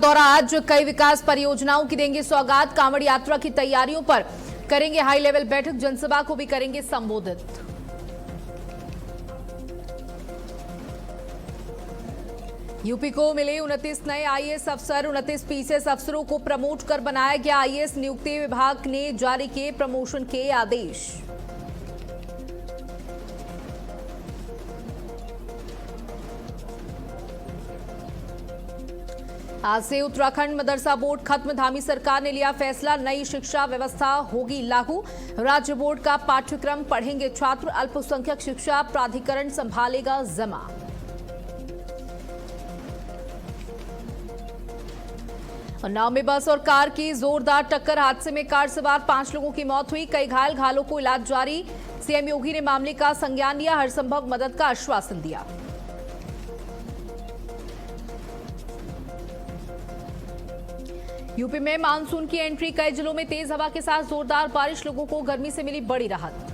दौरा आज कई विकास परियोजनाओं की देंगे सौगात। कांवड़ यात्रा की तैयारियों पर करेंगे हाई लेवल बैठक, जनसभा को भी करेंगे संबोधित। यूपी को मिले 29 नए आईएएस अफसर। 29 पीसीएस अफसरों को प्रमोट कर बनाया गया आईएएस। नियुक्ति विभाग ने जारी किए प्रमोशन के आदेश। आज से उत्तराखंड मदरसा बोर्ड खत्म। धामी सरकार ने लिया फैसला, नई शिक्षा व्यवस्था होगी लागू। राज्य बोर्ड का पाठ्यक्रम पढ़ेंगे छात्र। अल्पसंख्यक शिक्षा प्राधिकरण संभालेगा जमा। उन्नाव में बस और कार की जोरदार टक्कर। हादसे में कार सवार 5 लोगों की मौत हुई, कई घायल। घायलों को इलाज जारी। सीएम योगी ने मामले का संज्ञान लिया, हर संभव मदद का आश्वासन दिया। यूपी में मानसून की एंट्री, कई जिलों में तेज हवा के साथ जोरदार बारिश। लोगों को गर्मी से मिली बड़ी राहत।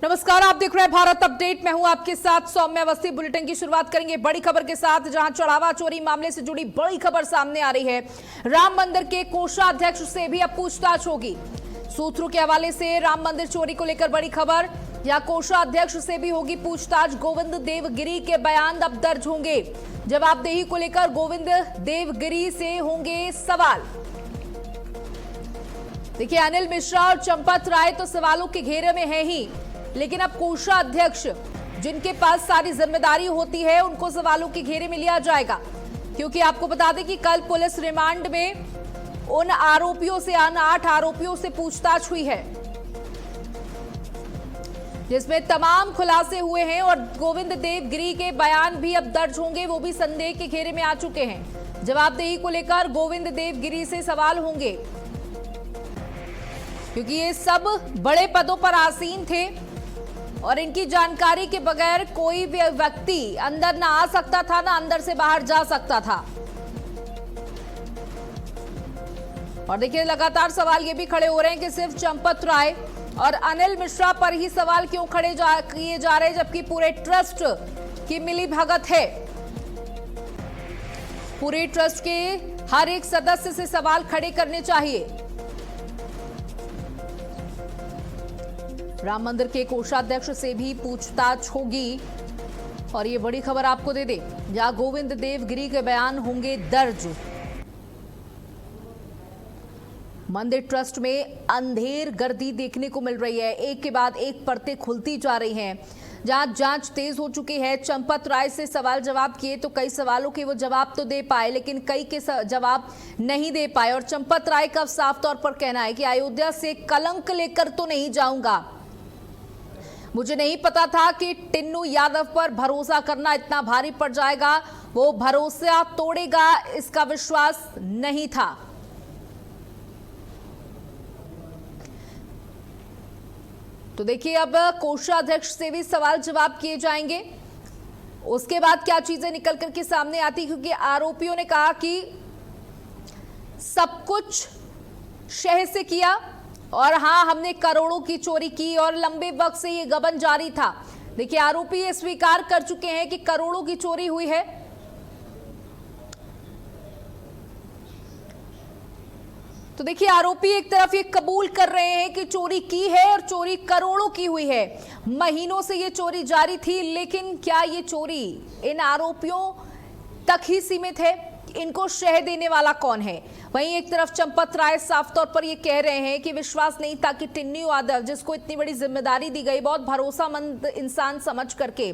नमस्कार, आप देख रहे हैं भारत अपडेट। मैं हूं आपके साथ सौम्य अवस्थी। बुलेटिन की शुरुआत करेंगे बड़ी खबर के साथ, जहां चढ़ावा चोरी मामले से जुड़ी बड़ी खबर सामने आ रही है। राम मंदिर के कोषाध्यक्ष से भी अब पूछताछ होगी। सूत्रों के हवाले से राम मंदिर चोरी को लेकर बड़ी खबर, या कोषाध्यक्ष से भी होगी पूछताछ। गोविंद देवगिरी के बयान अब दर्ज होंगे। जवाबदेही को लेकर गोविंद देवगिरी से होंगे सवाल। देखिए, अनिल मिश्रा और चंपत राय तो सवालों के घेरे में है ही, लेकिन अब कोषाध्यक्ष जिनके पास सारी जिम्मेदारी होती है उनको सवालों के घेरे में लिया जाएगा। क्योंकि आपको बता दें कि कल पुलिस रिमांड में उन आरोपियों से, 8 आरोपियों से पूछताछ हुई है, जिसमें तमाम खुलासे हुए हैं और गोविंद देवगिरी के बयान भी अब दर्ज होंगे। वो भी संदेह के घेरे में आ चुके हैं। जवाबदेही को लेकर गोविंद देवगिरी से सवाल होंगे, क्योंकि ये सब बड़े पदों पर आसीन थे और इनकी जानकारी के बगैर कोई भी व्यक्ति अंदर ना आ सकता था, ना अंदर से बाहर जा सकता था। और देखिए, लगातार सवाल ये भी खड़े हो रहे हैं कि सिर्फ चंपत राय और अनिल मिश्रा पर ही सवाल क्यों किए जा रहे हैं, जबकि पूरे ट्रस्ट की मिलीभगत है। पूरे ट्रस्ट के हर एक सदस्य से सवाल खड़े करने चाहिए। राम मंदिर के कोषाध्यक्ष से भी पूछताछ होगी। और ये बड़ी खबर आपको दे दें, जहां गोविंद देवगिरी के बयान होंगे दर्ज। मंदिर ट्रस्ट में अंधेर गर्दी देखने को मिल रही है। एक के बाद एक परतें खुलती जा रही हैं, जहां जांच तेज हो चुकी है। चंपत राय से सवाल जवाब किए तो कई सवालों के वो जवाब तो दे पाए, लेकिन कई के जवाब नहीं दे पाए। और चंपत राय का साफ तौर पर कहना है कि अयोध्या से कलंक लेकर तो नहीं जाऊंगा। मुझे नहीं पता था कि टिन्नू यादव पर भरोसा करना इतना भारी पड़ जाएगा। वो भरोसा तोड़ेगा, इसका विश्वास नहीं था। तो देखिए, अब कोषाध्यक्ष से भी सवाल जवाब किए जाएंगे। उसके बाद क्या चीजें निकल करके सामने आती, क्योंकि आरोपियों ने कहा कि सब कुछ शह से किया और हां, हमने करोड़ों की चोरी की और लंबे वक्त से ये गबन जारी था। देखिए, आरोपी ये स्वीकार कर चुके हैं कि करोड़ों की चोरी हुई है। तो देखिए, आरोपी एक तरफ ये कबूल कर रहे हैं कि चोरी की है और चोरी करोड़ों की हुई है। महीनों से ये चोरी जारी थी, लेकिन क्या ये चोरी इन आरोपियों तक ही सीमित है? इनको शह देने वाला कौन है? वहीं एक तरफ चंपत राय साफ तौर पर ये कह रहे हैं कि विश्वास नहीं था कि टिन्नू यादव, जिसको इतनी बड़ी जिम्मेदारी दी गई, बहुत भरोसामंद इंसान समझ करके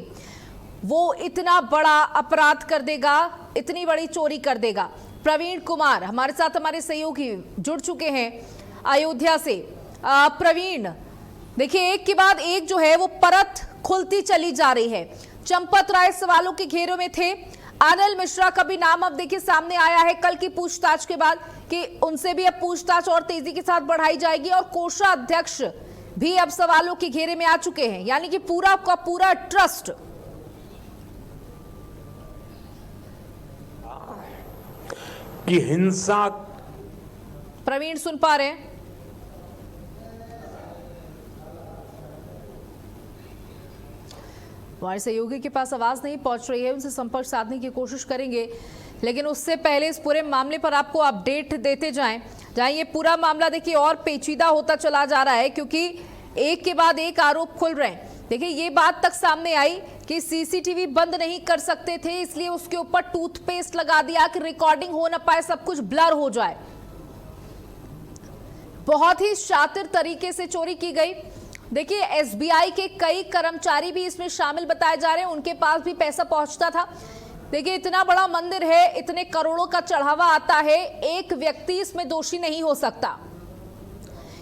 वो इतना बड़ा अपराध कर देगा, इतनी बड़ी चोरी कर देगा। प्रवीण कुमार हमारे साथ, हमारे सहयोगी जुड़ चुके हैं अयोध्या से। प्रवीण, देखिए, एक के बाद एक जो है वो परत खुलती चली जा रही है। चंपत राय सवालों के घेरे में थे। अनिल मिश्रा का भी नाम अब देखिए सामने आया है कल की पूछताछ के बाद, कि उनसे भी अब पूछताछ और तेजी के साथ बढ़ाई जाएगी। और कोषाध्यक्ष भी अब सवालों के घेरे में आ चुके हैं, यानी कि पूरा का पूरा ट्रस्ट। की हिंसा, प्रवीण सुन पा रहे हैं? हमारे सहयोगी के पास आवाज नहीं पहुंच रही है, उनसे संपर्क साधने की कोशिश करेंगे, लेकिन उससे पहले इस पूरे मामले पर आपको अपडेट देते जाएं, जहां ये पूरा मामला देखिए और पेचीदा होता चला जा रहा है, क्योंकि एक के बाद एक आरोप खुल रहे हैं। देखिए ये बात तक सामने आई कि सीसीटीवी बंद नहीं कर सकते थे, इसलिए उसके ऊपर टूथपेस्ट लगा दिया कि रिकॉर्डिंग हो ना पाए, सब कुछ ब्लर हो जाए। बहुत ही शातिर तरीके से चोरी की गई। देखिए एसबीआई के कई कर्मचारी भी इसमें शामिल बताए जा रहे हैं, उनके पास भी पैसा पहुंचता था। देखिए इतना बड़ा मंदिर है, इतने करोड़ों का चढ़ावा आता है, एक व्यक्ति इसमें दोषी नहीं हो सकता।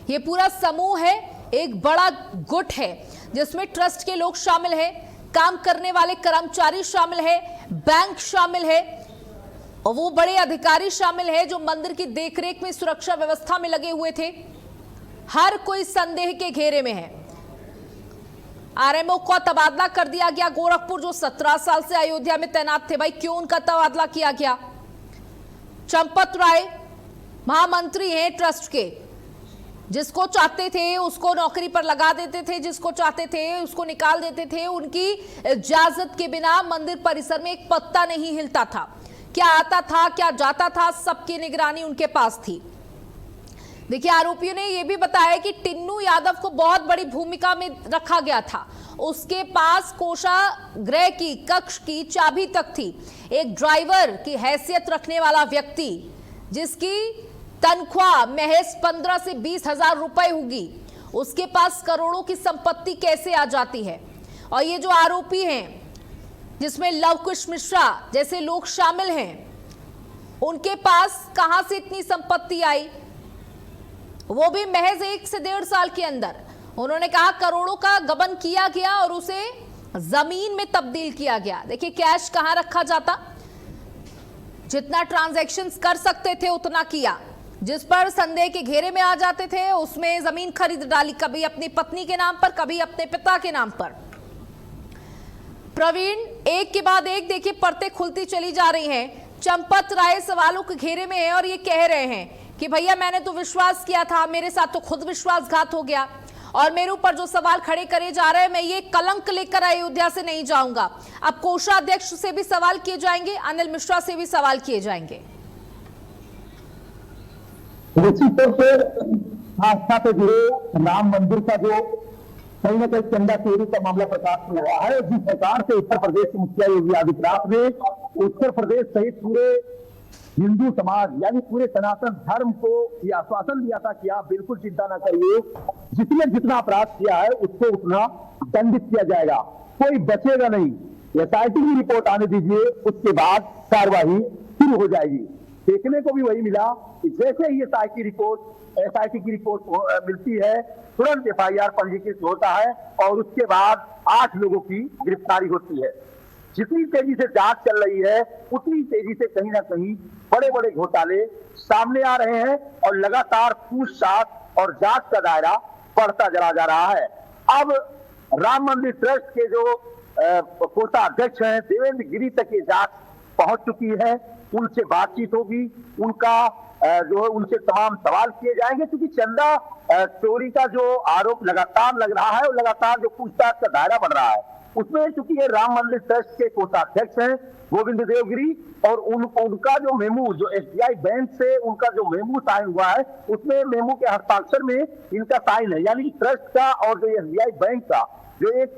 ये पूरा समूह है, एक बड़ा गुट है जिसमें ट्रस्ट के लोग शामिल हैं, काम करने वाले कर्मचारी शामिल है, बैंक शामिल है और वो बड़े अधिकारी शामिल है जो मंदिर की देखरेख में सुरक्षा व्यवस्था में लगे हुए थे। हर कोई संदेह के घेरे में है। आरएमओ का तबादला कर दिया गया गोरखपुर, जो 17 साल से अयोध्या में तैनात थे। भाई क्यों उनका तबादला किया गया? चंपत राय महामंत्री हैं ट्रस्ट के, जिसको चाहते थे उसको नौकरी पर लगा देते थे, जिसको चाहते थे उसको निकाल देते थे। उनकी इजाजत के बिना मंदिर परिसर में एक पत्ता नहीं हिलता था। क्या आता था, क्या जाता था, सबकी निगरानी उनके पास थी। देखिए आरोपियों ने यह भी बताया कि टिन्नू यादव को बहुत बड़ी भूमिका में रखा गया था। उसके पास कोषागृह की कक्ष की चाबी तक थी। एक ड्राइवर की हैसियत रखने वाला व्यक्ति, जिसकी तनख्वाह महज 15 से 20 हजार रुपए होगी, उसके पास करोड़ों की संपत्ति कैसे आ जाती है? और ये जो आरोपी हैं, जिसमें लवकुश मिश्रा जैसे लोग शामिल हैं, उनके पास कहां से इतनी संपत्ति आई? वो भी महज 1 से 1.5 साल के अंदर। उन्होंने कहा करोड़ों का गबन किया गया और उसे जमीन में तब्दील किया गया। देखिए कैश कहां रखा जाता, जितना ट्रांजैक्शंस कर सकते थे उतना किया। जिस पर संदेह के घेरे में आ जाते थे उसमें जमीन खरीद डाली, कभी अपनी पत्नी के नाम पर, कभी अपने पिता के नाम पर। प्रवीण, एक के बाद एक देखिए परतें खुलती चली जा रही हैं। चंपत राय सवालों के घेरे में है और ये कह रहे हैं कि भैया मैंने तो विश्वास किया था, मेरे साथ तो खुद विश्वासघात हो गया और मेरे ऊपर जो सवाल खड़े करे जा रहे हैं, मैं ये कलंक लेकर अयोध्या से नहीं जाऊंगा। अब कोषाध्यक्ष से भी सवाल किए जाएंगे, अनिल मिश्रा से भी सवाल किए जाएंगे। निश्चित तौर पर आस्था से जुड़े राम मंदिर का जो कहीं ना कहीं चंदा चोरी का मामला प्रकाश में हुआ है, जिस प्रकार से उत्तर प्रदेश के मुखिया योगी आदित्यनाथ ने उत्तर प्रदेश सहित पूरे हिंदू समाज यानी पूरे सनातन धर्म को यह आश्वासन दिया था कि आप बिल्कुल चिंता न करिए, जिसने जितना अपराध किया है उसको उतना दंडित किया जाएगा, कोई बचेगा नहीं। एसआईटी की रिपोर्ट आने दीजिए, उसके बाद कार्रवाई शुरू हो जाएगी। देखने को भी वही मिला कि जैसे ही एसआईटी की रिपोर्ट मिलती है, तुरंत एफआईआर पंजीकृत होता है और उसके बाद 8 लोगों की गिरफ्तारी होती है। जितनी तेजी से जांच चल रही है, उतनी तेजी से कहीं ना कहीं बड़े बड़े घोटाले सामने आ रहे हैं और लगातार पूछताछ और जांच का दायरा बढ़ता चला जा रहा है। अब राम मंदिर ट्रस्ट के जो कोषाध्यक्ष हैं देवेंद्र गिरी तक ये जांच पहुंच चुकी है। उनसे बातचीत होगी, उनका जो है उनसे तमाम सवाल किए जाएंगे, क्योंकि चंदा चोरी का जो आरोप लगातार लग रहा है और लगातार जो पूछताछ का दायरा बढ़ रहा है, उसमें चूंकि ये राम मंदिर ट्रस्ट के कोषाध्यक्ष हैं गोविंद देवगिरी और उनका जो मेमू जो एसबीआई बैंक से उनका जो मेमू साइन हुआ है, उसमें मेमू के हस्ताक्षर में इनका साइन है। यानी ट्रस्ट का और जो एसबीआई बैंक का जो एक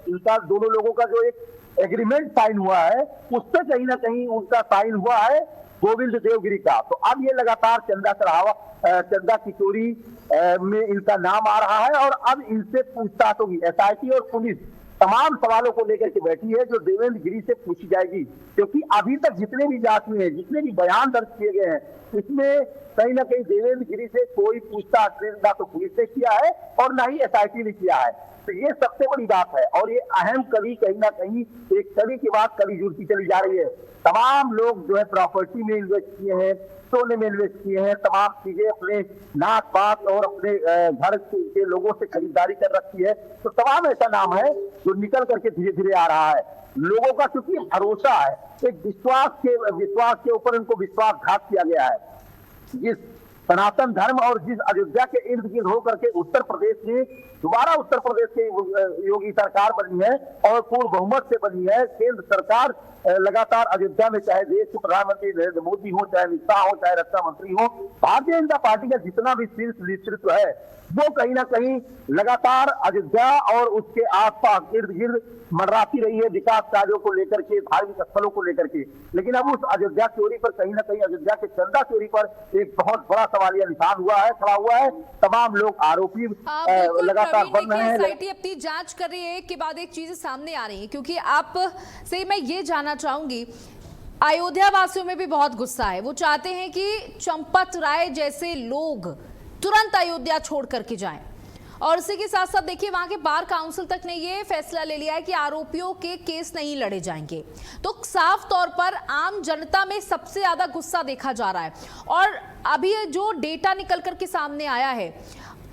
इनका दोनों लोगों का जो एक एग्रीमेंट साइन हुआ है, उस पर कहीं ना कहीं उनका साइन हुआ है गोविंद देवगिरी का। तो अब ये लगातार चंदा की चोरी में इनका नाम आ रहा है और अब इनसे पूछताछ होगी। एसआईटी और पुलिस तमाम सवालों को लेकर के बैठी है जो देवेंद्र गिरी से पूछी जाएगी, क्योंकि अभी तक जितने भी जांच हुए हैं, जितने भी बयान दर्ज किए गए हैं, इसमें कहीं ना कहीं देवेंद्र गिरी से कोई पूछताछ ना तो पुलिस ने किया है और ना ही एसआईटी ने किया है। तो ये सबसे बड़ी बात है और ये अहम कड़ी कहीं ना कहीं एक कड़ी के बाद कड़ी जुड़ती चली जा रही है। तमाम लोग जो है प्रॉपर्टी में इन्वेस्ट किए हैं, सोने में इन्वेस्ट किए हैं, तमाम चीजें अपने नाक पात और अपने घर के लोगों से खरीदारी कर रखी है। तो तमाम ऐसा नाम है जो निकल करके धीरे धीरे आ रहा है। लोगों का क्योंकि भरोसा है, एक विश्वास के ऊपर इनको विश्वासघात किया गया है। जिस सनातन धर्म और जिस अयोध्या के इर्द गिर्द होकर के उत्तर प्रदेश में दोबारा उत्तर प्रदेश की योगी सरकार बनी है और पूर्ण बहुमत से बनी है। केंद्र सरकार लगातार अयोध्या में, चाहे देश के प्रधानमंत्री नरेंद्र मोदी हो, चाहे अमित शाह हो, चाहे रक्षा मंत्री हो, भारतीय जनता पार्टी का जितना भी शीर्ष नेतृत्व है वो कहीं ना कहीं लगातार अयोध्या और उसके आसपास इर्द गिर्द मंडराती रही है विकास कार्यों को लेकर के, धार्मिक स्थलों को लेकर के। लेकिन अब उस अयोध्या चोरी पर कहीं ना कहीं अयोध्या के चंदा चोरी पर एक बहुत बड़ा सवालिया निशान खड़ा हुआ है। तमाम लोग आरोपी लगातार बन रहे हैं। एसआईटी अपनी जांच कर रही है, एक के बाद एक चीजें सामने आ रही है, क्योंकि आप से मैं ये जानना चाहूंगी, अयोध्या वासियों में भी बहुत गुस्सा है। वो चाहते हैं कि चंपत राय जैसे लोग तुरंत अयोध्या छोड़ करके जाएं, और इसी के साथ साथ देखिए वहां के बार काउंसिल तक ने ये फैसला ले लिया है कि आरोपियों के केस नहीं लड़े जाएंगे। तो साफ तौर पर आम जनता में सबसे ज्यादा गुस्सा देखा जा रहा है। और अभी जो डेटा निकल करके सामने आया है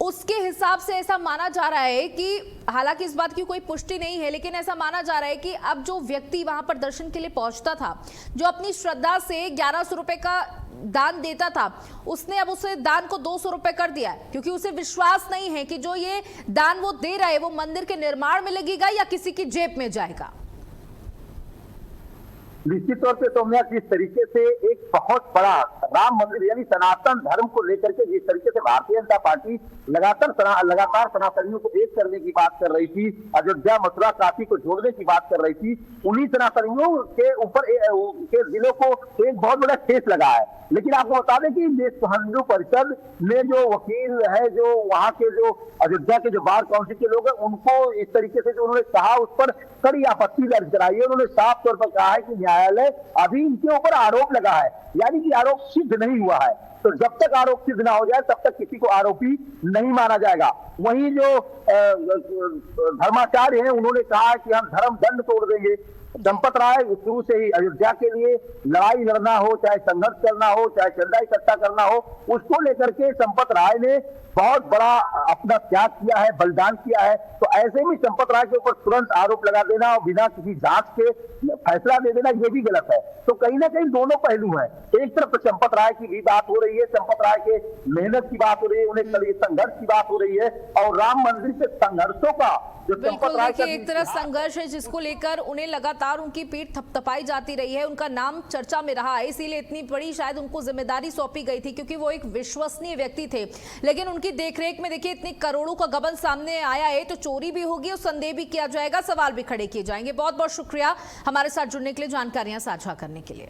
उसके हिसाब से ऐसा माना जा रहा है कि, हालांकि इस बात की कोई पुष्टि नहीं है, लेकिन ऐसा माना जा रहा है कि अब जो व्यक्ति वहां पर दर्शन के लिए पहुंचता था, जो अपनी श्रद्धा से 1100 रुपए का दान देता था, उसने अब उसे दान को 200 रुपए कर दिया है, क्योंकि उसे विश्वास नहीं है कि जो ये दान वो दे रहा है वो मंदिर के निर्माण में लगेगा या किसी की जेब में जाएगा। निश्चित तौर पे सोम्या, जिस तरीके से एक बहुत बड़ा राम मंदिर यानी सनातन धर्म को लेकर के जिस तरीके से भारतीय जनता पार्टी लगातार सनातनियों को एक करने की बात कर रही थी, अयोध्या मथुरा काशी को जोड़ने की बात कर रही थी, उन्हीं सनातनियों के ऊपर के जिलों को एक बहुत बड़ा ठेस लगा है। लेकिन आपको बता दें कि विश्व हिंदू परिषद में जो वकील है, जो वहां के जो अयोध्या के जो बार काउंसिल के लोग हैं, उनको इस तरीके से जो उन्होंने कहा उस पर कड़ी आपत्ति दर्ज कराई है। उन्होंने साफ तौर पर कहा है कि न्यायालय अभी इनके ऊपर आरोप लगा है, यानी कि आरोप सिद्ध नहीं हुआ है, तो जब तक आरोप सिद्ध ना हो जाए तब तक किसी को आरोपी नहीं माना जाएगा। वहीं जो धर्माचार्य हैं उन्होंने कहा है कि हम धर्म दंड तोड़ देंगे। चंपत राय शुरू से ही अयोध्या के लिए लड़ाई लड़ना हो, चाहे संघर्ष करना हो, चाहे चंदा इकट्ठा करना हो, उसको लेकर के चंपत राय ने बहुत बड़ा अपना त्याग किया है, बलिदान किया है। तो ऐसे में चंपत राय के ऊपर तुरंत आरोप लगा देना और बिना किसी जांच के फैसला दे देना, ये भी गलत है। तो कहीं ना कहीं दोनों पहलू हैं। एक तरफ तो चंपत राय की भी बात हो रही है, चंपत राय के मेहनत की बात हो रही है, उन्हें संघर्ष की बात हो रही है, और राम मंदिर के संघर्षों का जो चंपत राय का एक तरफ संघर्ष है जिसको लेकर उन्हें लगातार उनकी पीठ थपथपाई जाती रही है, उनका नाम चर्चा में रहा है, इसीलिए इतनी बड़ी शायद उनको जिम्मेदारी सौंपी गई थी, क्योंकि वो एक विश्वसनीय व्यक्ति थे। लेकिन उनकी देखरेख में देखिए इतनी करोड़ों का गबन सामने आया है, तो चोरी भी होगी और संदेह भी किया जाएगा, सवाल भी खड़े किए जाएंगे। बहुत बहुत शुक्रिया हमारे साथ जुड़ने के लिए, जानकारियां साझा करने के लिए।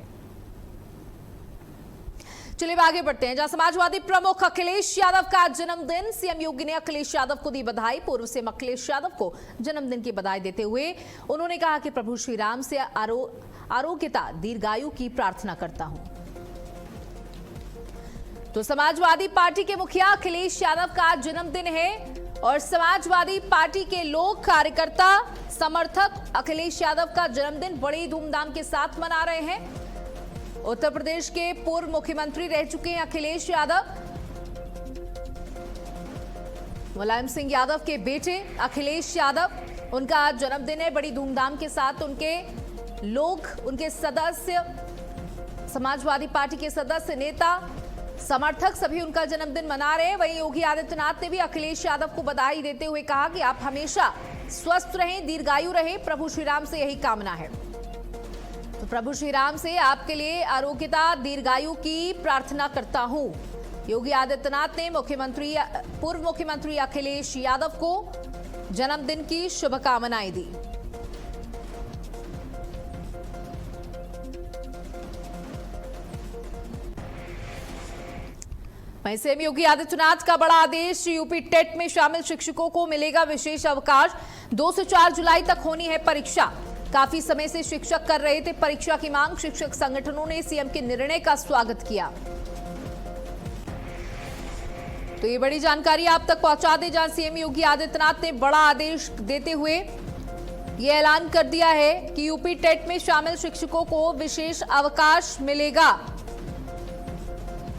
चलिए आगे बढ़ते हैं, जहां समाजवादी प्रमुख अखिलेश यादव का जन्मदिन, सीएम योगी ने अखिलेश यादव को दी बधाई। पूर्व सीएम अखिलेश यादव को जन्मदिन की बधाई देते हुए उन्होंने कहा कि प्रभु श्री राम से आरोग्यता दीर्घायु की प्रार्थना करता हूं। तो समाजवादी पार्टी के मुखिया अखिलेश यादव का जन्मदिन है और समाजवादी पार्टी के लोग, कार्यकर्ता, समर्थक अखिलेश यादव का जन्मदिन बड़ी धूमधाम के साथ मना रहे हैं। उत्तर प्रदेश के पूर्व मुख्यमंत्री रह चुके हैं अखिलेश यादव। मुलायम सिंह यादव के बेटे अखिलेश यादव, उनका आज जन्मदिन है। बड़ी धूमधाम के साथ उनके लोग, उनके सदस्य, समाजवादी पार्टी के सदस्य, नेता, समर्थक सभी उनका जन्मदिन मना रहे हैं। वहीं योगी आदित्यनाथ ने भी अखिलेश यादव को बधाई देते हुए कहा कि आप हमेशा स्वस्थ रहें, दीर्घायु रहें, प्रभु श्री राम से यही कामना है। तो प्रभु श्री राम से आपके लिए आरोग्यता, दीर्घायु की प्रार्थना करता हूं। योगी आदित्यनाथ ने पूर्व मुख्यमंत्री अखिलेश यादव को जन्मदिन की शुभकामनाएं दी। वहीं सीएम योगी आदित्यनाथ का बड़ा आदेश, यूपी टेट में शामिल शिक्षकों को मिलेगा विशेष अवकाश। 2 से 4 जुलाई तक होनी है परीक्षा। काफी समय से शिक्षक कर रहे थे परीक्षा की मांग। शिक्षक संगठनों ने सीएम के निर्णय का स्वागत किया। तो ये बड़ी जानकारी आप तक पहुंचा दे, जहां सीएम योगी आदित्यनाथ ने बड़ा आदेश देते हुए ये ऐलान कर दिया है कि यूपी टेट में शामिल शिक्षकों को विशेष अवकाश मिलेगा।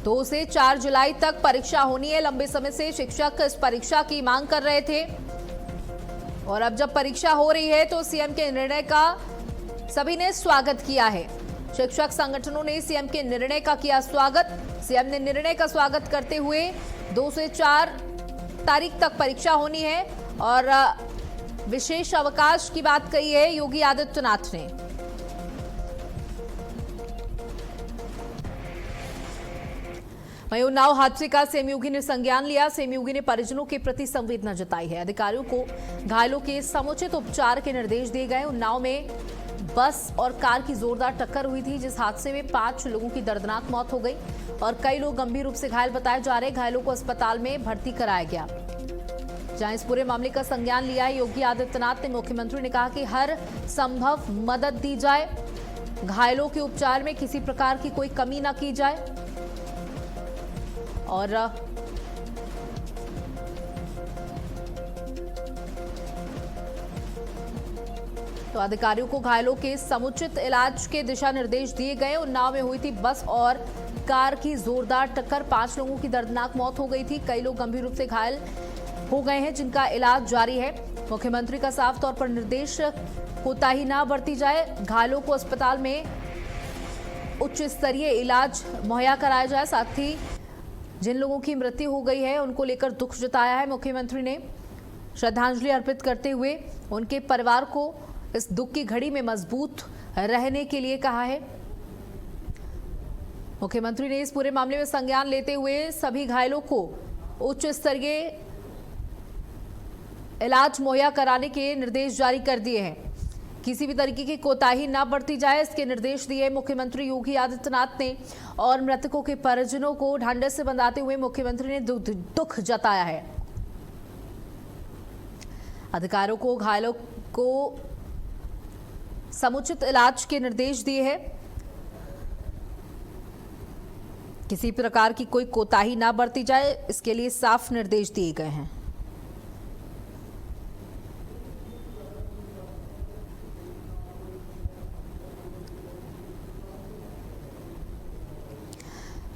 2 से 4 जुलाई तक परीक्षा होनी है। लंबे समय से शिक्षक इस परीक्षा की मांग कर रहे थे और अब जब परीक्षा हो रही है तो सीएम के निर्णय का सभी ने स्वागत किया है। शिक्षक संगठनों ने सीएम के निर्णय का किया स्वागत। सीएम ने निर्णय का स्वागत करते हुए 2 से 4 तारीख तक परीक्षा होनी है और विशेष अवकाश की बात कही है योगी आदित्यनाथ ने। वहीं उन्नाव हादसे का सीएम योगी ने संज्ञान लिया। सीएम योगी ने परिजनों के प्रति संवेदना जताई है। अधिकारियों को घायलों के समुचित उपचार के निर्देश दिए गए। उन्नाव में बस और कार की जोरदार टक्कर हुई थी, जिस हादसे में 5 लोगों की दर्दनाक मौत हो गई और कई लोग गंभीर रूप से घायल बताए जा रहे। घायलों को अस्पताल में भर्ती कराया गया। जहां इस पूरे मामले का संज्ञान लिया है योगी आदित्यनाथ ने, मुख्यमंत्री ने कहा कि हर संभव मदद दी जाए, घायलों के उपचार में किसी प्रकार की कोई कमी न की जाए और तो अधिकारियों को घायलों के समुचित इलाज के दिशा निर्देश दिए गए। उन्नाव में हुई थी बस और कार की जोरदार टक्कर, 5 लोगों की दर्दनाक मौत हो गई थी। कई लोग गंभीर रूप से घायल हो गए हैं, जिनका इलाज जारी है। मुख्यमंत्री का साफ तौर पर निर्देश, कोताही ना बरती जाए, घायलों को अस्पताल में उच्च स्तरीय इलाज मुहैया कराया जाए। साथ ही जिन लोगों की मृत्यु हो गई है उनको लेकर दुख जताया है। मुख्यमंत्री ने श्रद्धांजलि अर्पित करते हुए उनके परिवार को इस दुख की घड़ी में मजबूत रहने के लिए कहा है। मुख्यमंत्री ने इस पूरे मामले में संज्ञान लेते हुए सभी घायलों को उच्च स्तरीय इलाज मुहैया कराने के निर्देश जारी कर दिए हैं। किसी भी तरीके की कोताही न बरती जाए, इसके निर्देश दिए मुख्यमंत्री योगी आदित्यनाथ ने और मृतकों के परिजनों को ढांढस से बंधाते हुए मुख्यमंत्री ने दुख जताया है। अधिकारियों को घायलों को समुचित इलाज के निर्देश दिए हैं। किसी प्रकार की कोई कोताही ना बरती जाए, इसके लिए साफ निर्देश दिए गए हैं।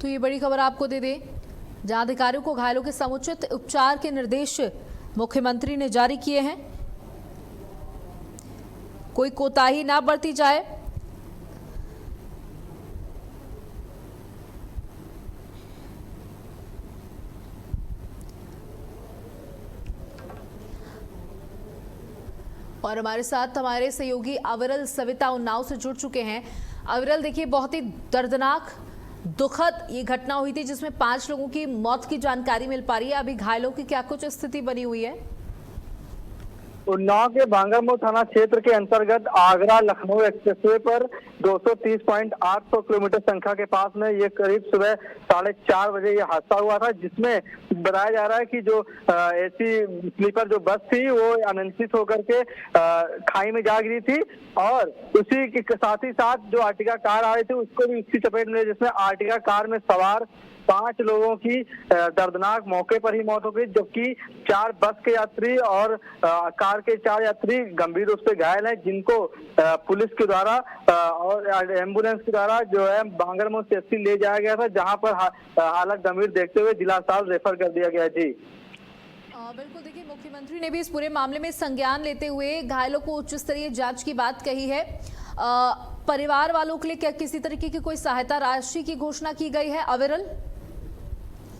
तो ये बड़ी खबर आपको दे दें, जहां अधिकारियों को घायलों के समुचित उपचार के निर्देश मुख्यमंत्री ने जारी किए हैं। कोई कोताही ना बरती जाए। और हमारे साथ हमारे सहयोगी अविरल सविता उन्नाव से जुड़ चुके हैं। अविरल, देखिए, बहुत ही दर्दनाक दुखद ये घटना हुई थी जिसमें 5 लोगों की मौत की जानकारी मिल पा रही है। अभी घायलों की क्या कुछ स्थिति बनी हुई है? उन्नाव के बांगरमऊ थाना क्षेत्र के अंतर्गत आगरा लखनऊ एक्सप्रेसवे पर 230.800 किलोमीटर संख्या के पास में ये करीब सुबह 4:30 बजे ये हादसा हुआ था, जिसमें बताया जा रहा है कि जो एसी स्लीपर जो बस थी वो अनियंत्रित होकर के खाई में जा गिरी थी और उसी के साथ ही साथ जो आर्टिगा कार आ रही थी उसको भी उसकी चपेट में, जिसमें आर्टिगा कार में सवार 5 लोगों की दर्दनाक मौके पर ही मौत हो गई, जबकि 4 बस के यात्री और कार के 4 यात्री गंभीर रूप से घायल हैं, जिनको पुलिस के द्वारा और एम्बुलेंस के द्वारा जो है बांगरमऊ सीएचसी ले जाया गया था, जहां पर हालत गंभीर देखते हुए जिला अस्पताल रेफर कर दिया गया। जी बिल्कुल, देखिए, मुख्यमंत्री ने भी इस पूरे मामले में संज्ञान लेते हुए घायलों को उच्च स्तरीय जांच की बात कही है। परिवार वालों के लिए क्या किसी तरीके की कोई सहायता राशि की घोषणा की गई है? अविरल,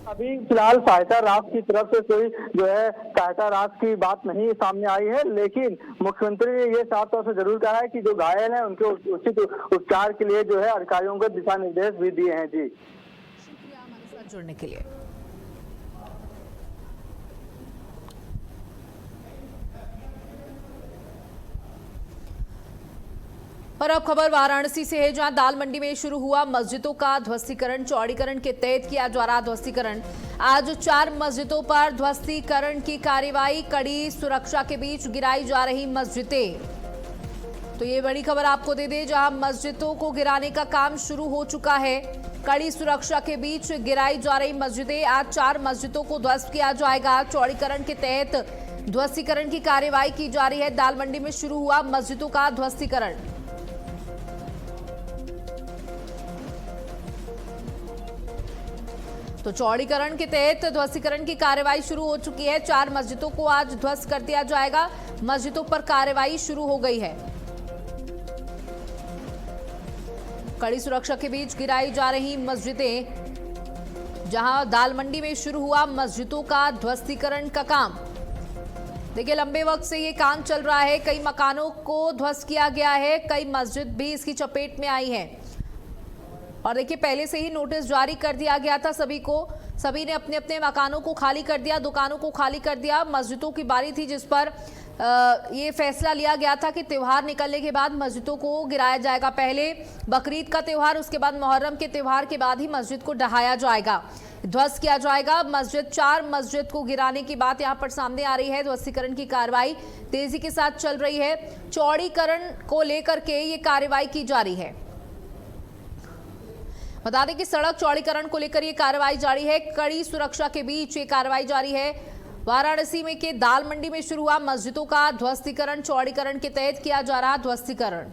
अभी फिलहाल सहायता राशि की तरफ से कोई जो है सहायता राशि की बात नहीं सामने आई है, लेकिन मुख्यमंत्री ने ये साफ तौर से जरूर कहा है कि जो घायल हैं उनके उचित उपचार के लिए जो है अधिकारियों को दिशा निर्देश भी दिए हैं। जी, शुक्रिया हमारे साथ जुड़ने के लिए। और अब खबर वाराणसी से है, जहां दाल मंडी में शुरू हुआ मस्जिदों का ध्वस्तीकरण। चौड़ीकरण के तहत किया जा रहा ध्वस्तीकरण। आज 4 मस्जिदों पर ध्वस्तीकरण की कार्रवाई, कड़ी सुरक्षा के बीच गिराई जा रही मस्जिदें। तो ये बड़ी खबर आपको दे दें, जहां मस्जिदों को गिराने का काम शुरू हो चुका है। कड़ी सुरक्षा के बीच गिराई जा रही मस्जिदें। आज 4 मस्जिदों को ध्वस्त किया जाएगा। चौड़ीकरण के तहत ध्वस्तीकरण की कार्रवाई की जा रही है। दाल मंडी में शुरू हुआ मस्जिदों का ध्वस्तीकरण। तो चौड़ीकरण के तहत ध्वस्तीकरण की कार्रवाई शुरू हो चुकी है। 4 मस्जिदों को आज ध्वस्त कर दिया जाएगा। मस्जिदों पर कार्रवाई शुरू हो गई है। कड़ी सुरक्षा के बीच गिराई जा रही मस्जिदें। जहां दाल मंडी में शुरू हुआ मस्जिदों का ध्वस्तीकरण का काम। देखिए, लंबे वक्त से ये काम चल रहा है। कई मकानों को ध्वस्त किया गया है, कई मस्जिद भी इसकी चपेट में आई है। और देखिए, पहले से ही नोटिस जारी कर दिया गया था सभी को। सभी ने अपने अपने मकानों को खाली कर दिया, दुकानों को खाली कर दिया। मस्जिदों की बारी थी जिस पर ये फैसला लिया गया था कि त्योहार निकलने के बाद मस्जिदों को गिराया जाएगा। पहले बकरीद का त्योहार, उसके बाद मुहर्रम के त्योहार के बाद ही मस्जिद को ढहाया जाएगा, ध्वस्त किया जाएगा। मस्जिद 4 मस्जिद को गिराने की बात यहां पर सामने आ रही है। ध्वस्तीकरण की कार्रवाई तेजी के साथ चल रही है। चौड़ीकरण को लेकर के ये कार्रवाई की जा रही है। बता दें कि सड़क चौड़ीकरण को लेकर ये कार्रवाई जारी है। कड़ी सुरक्षा के बीच ये कार्रवाई जारी है। वाराणसी में के दाल मंडी में शुरू हुआ मस्जिदों का ध्वस्तीकरण, चौड़ीकरण के तहत किया जा रहा ध्वस्तीकरण।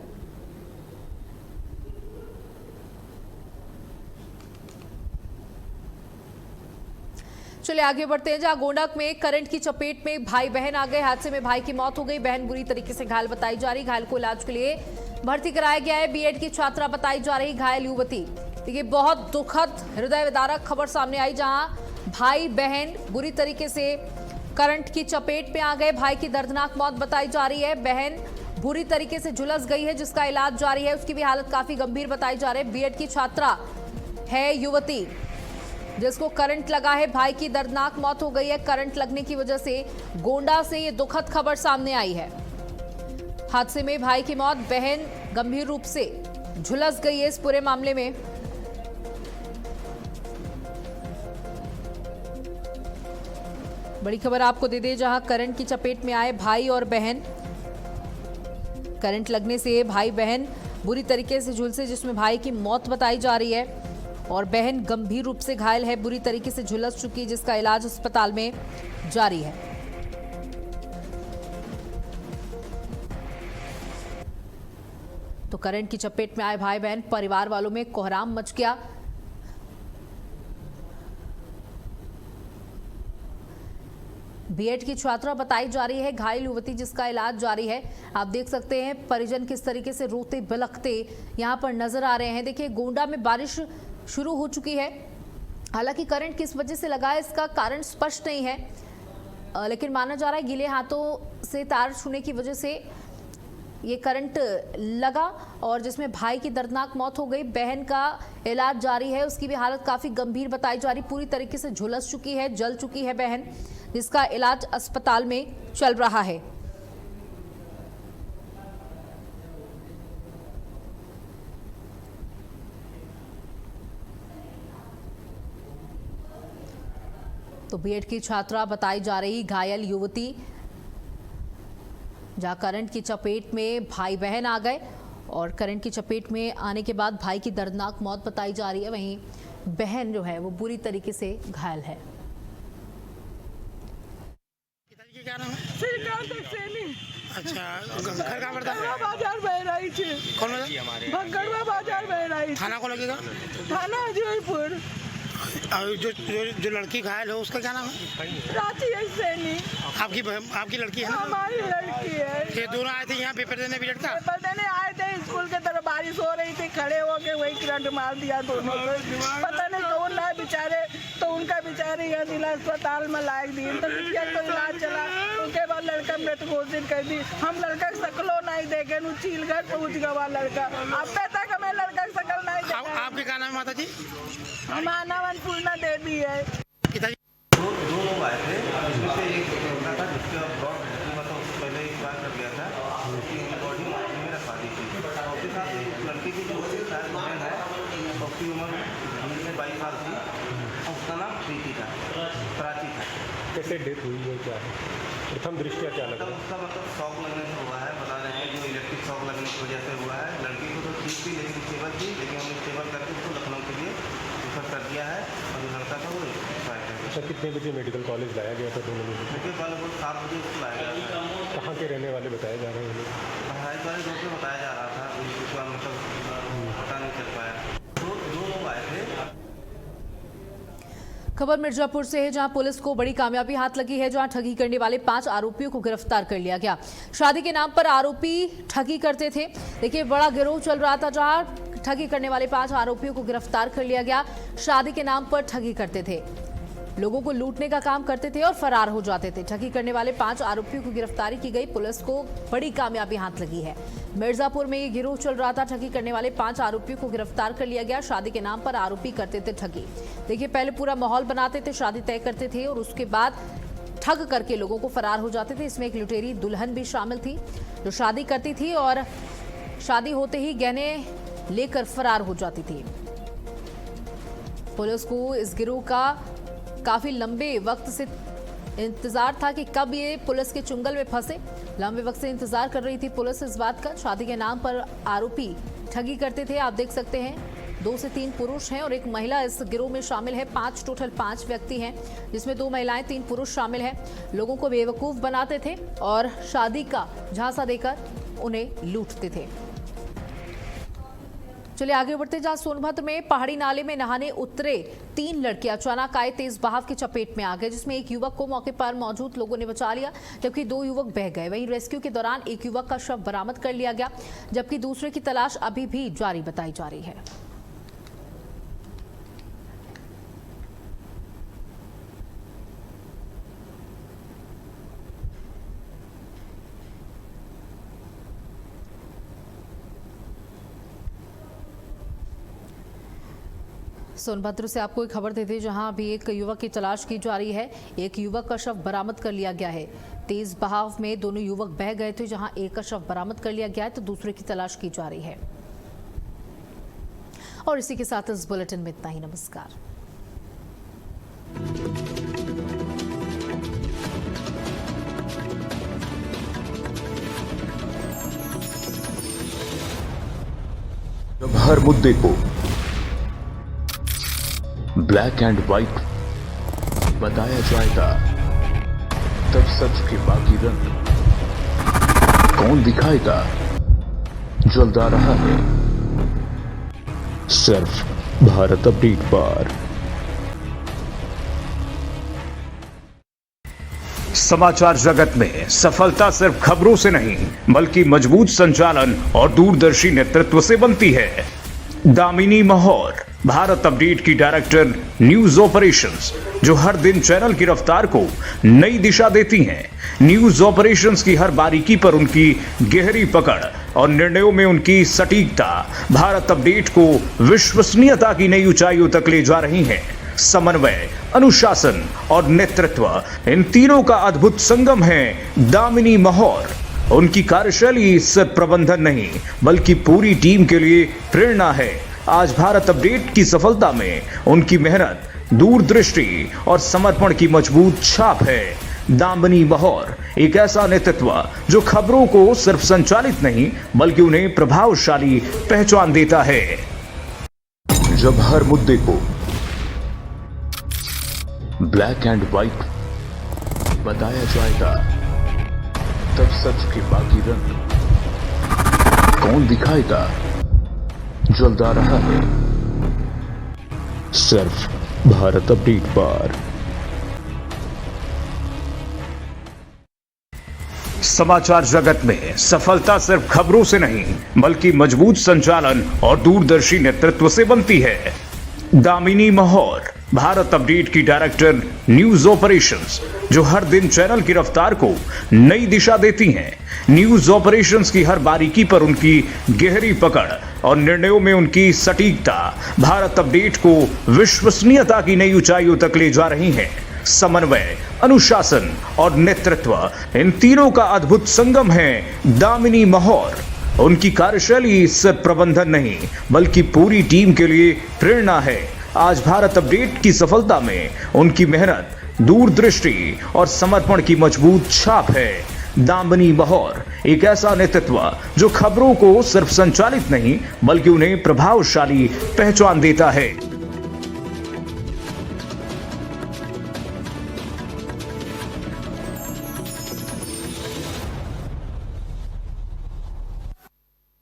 चलिए आगे बढ़ते हैं। जहां गोंडक में करंट की चपेट में भाई बहन आ गए। हादसे में भाई की मौत हो गई। बहन बुरी तरीके से घायल बताई जा रही। घायल को इलाज के लिए भर्ती कराया गया है। बीएड की छात्रा बताई जा रही घायल युवती। देखिए, बहुत दुखद हृदय विदारक खबर सामने आई, जहां भाई बहन बुरी तरीके से करंट की चपेट में आ गए। भाई की दर्दनाक मौत बताई जा रही है। बहन बुरी तरीके से झुलस गई है, जिसका इलाज जारी है। उसकी भी हालत काफी गंभीर बताई जा रही है। बीएड की छात्रा है युवती, जिसको करंट लगा है। भाई की दर्दनाक मौत हो गई है करंट लगने की वजह से। गोंडा से ये दुखद खबर सामने आई है। हादसे में भाई की मौत, बहन गंभीर रूप से झुलस गई है इस पूरे मामले में। बड़ी खबर आपको दे दें, जहां करंट की चपेट में आए भाई और बहन। करंट लगने से भाई बहन बुरी तरीके से झुलसे, जिसमें भाई की मौत बताई जा रही है और बहन गंभीर रूप से घायल है, बुरी तरीके से झुलस चुकी है, जिसका इलाज अस्पताल में जारी है। तो करंट की चपेट में आए भाई बहन, परिवार वालों में कोहराम मच गया। बीएड की छात्रा बताई जा रही है घायल युवती, जिसका इलाज जारी है। आप देख सकते हैं परिजन किस तरीके से रोते बिलखते यहां पर नजर आ रहे हैं। देखिए, गोंडा में बारिश शुरू हो चुकी है। हालांकि करंट किस वजह से लगा है इसका कारण स्पष्ट नहीं है, लेकिन माना जा रहा है गीले हाथों से तार छूने की वजह से ये करंट लगा और जिसमें भाई की दर्दनाक मौत हो गई। बहन का इलाज जारी है, उसकी भी हालत काफी गंभीर बताई जा रही। पूरी तरीके से झुलस चुकी है, जल चुकी है बहन, जिसका इलाज अस्पताल में चल रहा है। तो बीएड की छात्रा बताई जा रही घायल युवती, जहां करंट की चपेट में भाई बहन आ गए और करंट की चपेट में आने के बाद भाई की दर्दनाक मौत बताई जा रही है। वहीं बहन जो है वो बुरी तरीके से घायल है। क्या नाम है? श्रीकांत सेनी। अच्छा, घर कहाँ पड़ता है? बाजार बहराई छे। कौन बाजार? भगड़वा बाजार बहराई। थाना को लगेगा? थाना जयपुर। और जो लड़की घायल है उसका क्या नाम है? रांची सैनी। आपकी लड़की है ना? हमारी लड़की है। ये दोनों आए थे यहाँ पेपर देने बीएड का? पेपर देने आए थे, स्कूल के तरफ बारिश हो रही थी, खड़े हो के वही करंट मार दिया दोनों को। पता नहीं कौन लाए बेचारे, तो उनका बेचारे यहाँ जिला अस्पताल में लायक दिए तो इलाज चला। उसके बाद लड़का मृत घोषित कर दी। हम लड़का शकलो नहीं देखे, चील घर पहुँच गवा लड़का। अब तक हमें लड़का शकल नहीं देखा। आपके क्या नाम है माता जी? हमारा नाम पूर्णा देवी है। पिताजी दो लोग आए थे, जिसमें से एक लड़का था जिसका ब्लॉड मतलब पहले एक बार कर गया था, उसकी बॉडी में रखवा दी थी। और उसके साथ एक लड़के की जो शायद बहन है, उसकी उम्र 22 साल थी और उसका नाम प्रीति था, प्राची था। कैसे डेथ हुई है, क्या है प्रथम दृष्टया क्या लगा? उसका मतलब शॉक लगने से हुआ है, बता रहे हैं जो इलेक्ट्रिक शॉक लगने की वजह से हुआ है। लड़की को तो ठीक थी लेकिन स्टेबल थी, लेकिन हमने स्टेबल करके उसको लखनऊ के लिए रेफर कर दिया है और जो लड़का था वो एक्सपायर कर गया। अच्छा, कितने बजे मेडिकल कॉलेज लाया गया था दोनों लोगों को? लड़के वाले को 7 बजे उसको लाया गया था। कहाँ के रहने वाले बताए जा रहे हैं लोग? पढ़ाई वाले रोड पे बताया जा रहा था, उसका मतलब पता नहीं चल पाया। दो लोग आए थे। खबर मिर्जापुर से है, जहां पुलिस को बड़ी कामयाबी हाथ लगी है, जहां ठगी करने वाले 5 आरोपियों को गिरफ्तार कर लिया गया। शादी के नाम पर आरोपी ठगी करते थे। देखिए, बड़ा गिरोह चल रहा था, जहां ठगी करने वाले 5 आरोपियों को गिरफ्तार कर लिया गया। शादी के नाम पर ठगी करते थे, लोगों को लूटने का काम करते थे और फरार हो जाते थे। ठगी करने वाले 5 आरोपियों की गिरफ्तारी की गई। पुलिस को बड़ी कामयाबी हाथ लगी है। मिर्जापुर में ये गिरोह चल रहा था। ठगी करने वाले 5 आरोपियों को गिरफ्तार कर लिया गया। शादी के नाम पर आरोपी करते थे ठगी। देखिए, पहले पूरा माहौल बनाते थे, शादी तय करते थे और उसके बाद ठग करके लोगों को फरार हो जाते थे। इसमें एक लुटेरी दुल्हन भी शामिल थी जो शादी करती थी और शादी होते ही गहने लेकर फरार हो जाती थी। पुलिस को इस गिरोह का काफी लंबे वक्त से इंतजार था कि कब ये पुलिस के चुंगल में फंसे। लंबे वक्त से इंतजार कर रही थी पुलिस इस बात का। शादी के नाम पर आरोपी ठगी करते थे। आप देख सकते हैं 2 से 3 पुरुष हैं और एक महिला इस गिरोह में शामिल है। टोटल 5 व्यक्ति हैं, जिसमें 2 महिलाएं 3 पुरुष शामिल हैं। लोगों को बेवकूफ बनाते थे और शादी का झांसा देकर उन्हें लूटते थे। चलिए आगे बढ़ते। जहां सोनभद्र में पहाड़ी नाले में नहाने उतरे 3 लड़के अचानक आए तेज बहाव की चपेट में आ गए, जिसमें एक युवक को मौके पर मौजूद लोगों ने बचा लिया, जबकि 2 युवक बह गए। वहीं रेस्क्यू के दौरान एक युवक का शव बरामद कर लिया गया, जबकि दूसरे की तलाश अभी भी जारी बताई जा रही है। सोनभद्र से आपको एक खबर देते, जहां अभी एक युवक की तलाश की जा रही है। एक युवक का शव बरामद कर लिया गया है। तेज बहाव में दोनों युवक बह गए थे, जहां एक का शव बरामद कर लिया गया है तो दूसरे की तलाश की जा रही है। और इसी के साथ इस बुलेटिन में इतना ही। नमस्कार। जब हर मुद्दे को ब्लैक एंड व्हाइट बताया जाएगा, तब सच के बाकी रंग कौन दिखाएगा? जल्द आ रहा है सिर्फ भारत अपडेट पर। समाचार जगत में सफलता सिर्फ खबरों से नहीं, बल्कि मजबूत संचालन और दूरदर्शी नेतृत्व से बनती है। दामिनी महौर, भारत अपडेट की डायरेक्टर न्यूज ऑपरेशंस, जो हर दिन चैनल की रफ्तार को नई दिशा देती हैं। न्यूज ऑपरेशंस की हर बारीकी पर उनकी गहरी पकड़ और निर्णयों में उनकी सटीकता भारत अपडेट को विश्वसनीयता की नई ऊंचाइयों तक ले जा रही हैं। समन्वय, अनुशासन और नेतृत्व, इन तीनों का अद्भुत संगम है दामिनी महौर। उनकी कार्यशैली सिर्फ प्रबंधन नहीं, बल्कि पूरी टीम के लिए प्रेरणा है। आज भारत अपडेट की सफलता में उनकी मेहनत, दूरदृष्टि और समर्पण की मजबूत छाप है। दामिनी महौर एक ऐसा नेतृत्व जो खबरों को सिर्फ संचालित नहीं, बल्कि उन्हें प्रभावशाली पहचान देता है। जब हर मुद्दे को ब्लैक एंड व्हाइट बताया जाएगा, तब सच के बाकी रंग कौन दिखाएगा? जल्द आ रहा है सिर्फ भारत अपडेट पर। समाचार जगत में सफलता सिर्फ खबरों से नहीं, बल्कि मजबूत संचालन और दूरदर्शी नेतृत्व से बनती है। दामिनी महौर, भारत अपडेट की डायरेक्टर न्यूज ऑपरेशंस, जो हर दिन चैनल की रफ्तार को नई दिशा देती हैं। न्यूज ऑपरेशंस की हर बारीकी पर उनकी गहरी पकड़ और निर्णयों में उनकी सटीकता भारत अपडेट को विश्वसनीयता की नई ऊंचाइयों तक ले जा रही हैं। समन्वय, अनुशासन और नेतृत्व, इन तीनों का अद्भुत संगम है दामिनी महौर। उनकी कार्यशैली सिर्फ प्रबंधन नहीं, बल्कि पूरी टीम के लिए प्रेरणा है। आज भारत अपडेट की सफलता में उनकी मेहनत, दूरदृष्टि और समर्पण की मजबूत छाप है। दामिनी महौर एक ऐसा नेतृत्व जो खबरों को सिर्फ संचालित नहीं, बल्कि उन्हें प्रभावशाली पहचान देता है।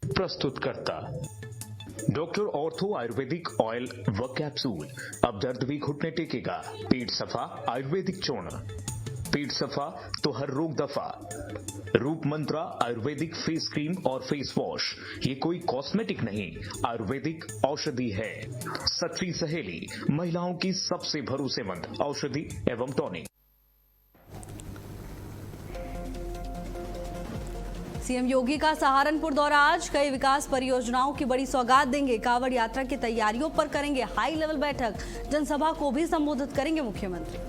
प्रस्तुतकर्ता डॉक्टर ऑर्थो आयुर्वेदिक ऑयल व कैप्सूल। अब दर्द भी घुटने टेकेगा। पेट सफा, आयुर्वेदिक चूर्ण। पेट सफा तो हर रोग दफा। रूप मंत्रा आयुर्वेदिक फेस क्रीम और फेस वॉश, ये कोई कॉस्मेटिक नहीं, आयुर्वेदिक औषधि है। सच्ची सहेली, महिलाओं की सबसे भरोसेमंद औषधि एवं टॉनिक। सीएम योगी का सहारनपुर दौरा आज, कई विकास परियोजनाओं की बड़ी सौगात देंगे। कांवड़ यात्रा की तैयारियों पर करेंगे हाई लेवल बैठक, जनसभा को भी संबोधित करेंगे मुख्यमंत्री।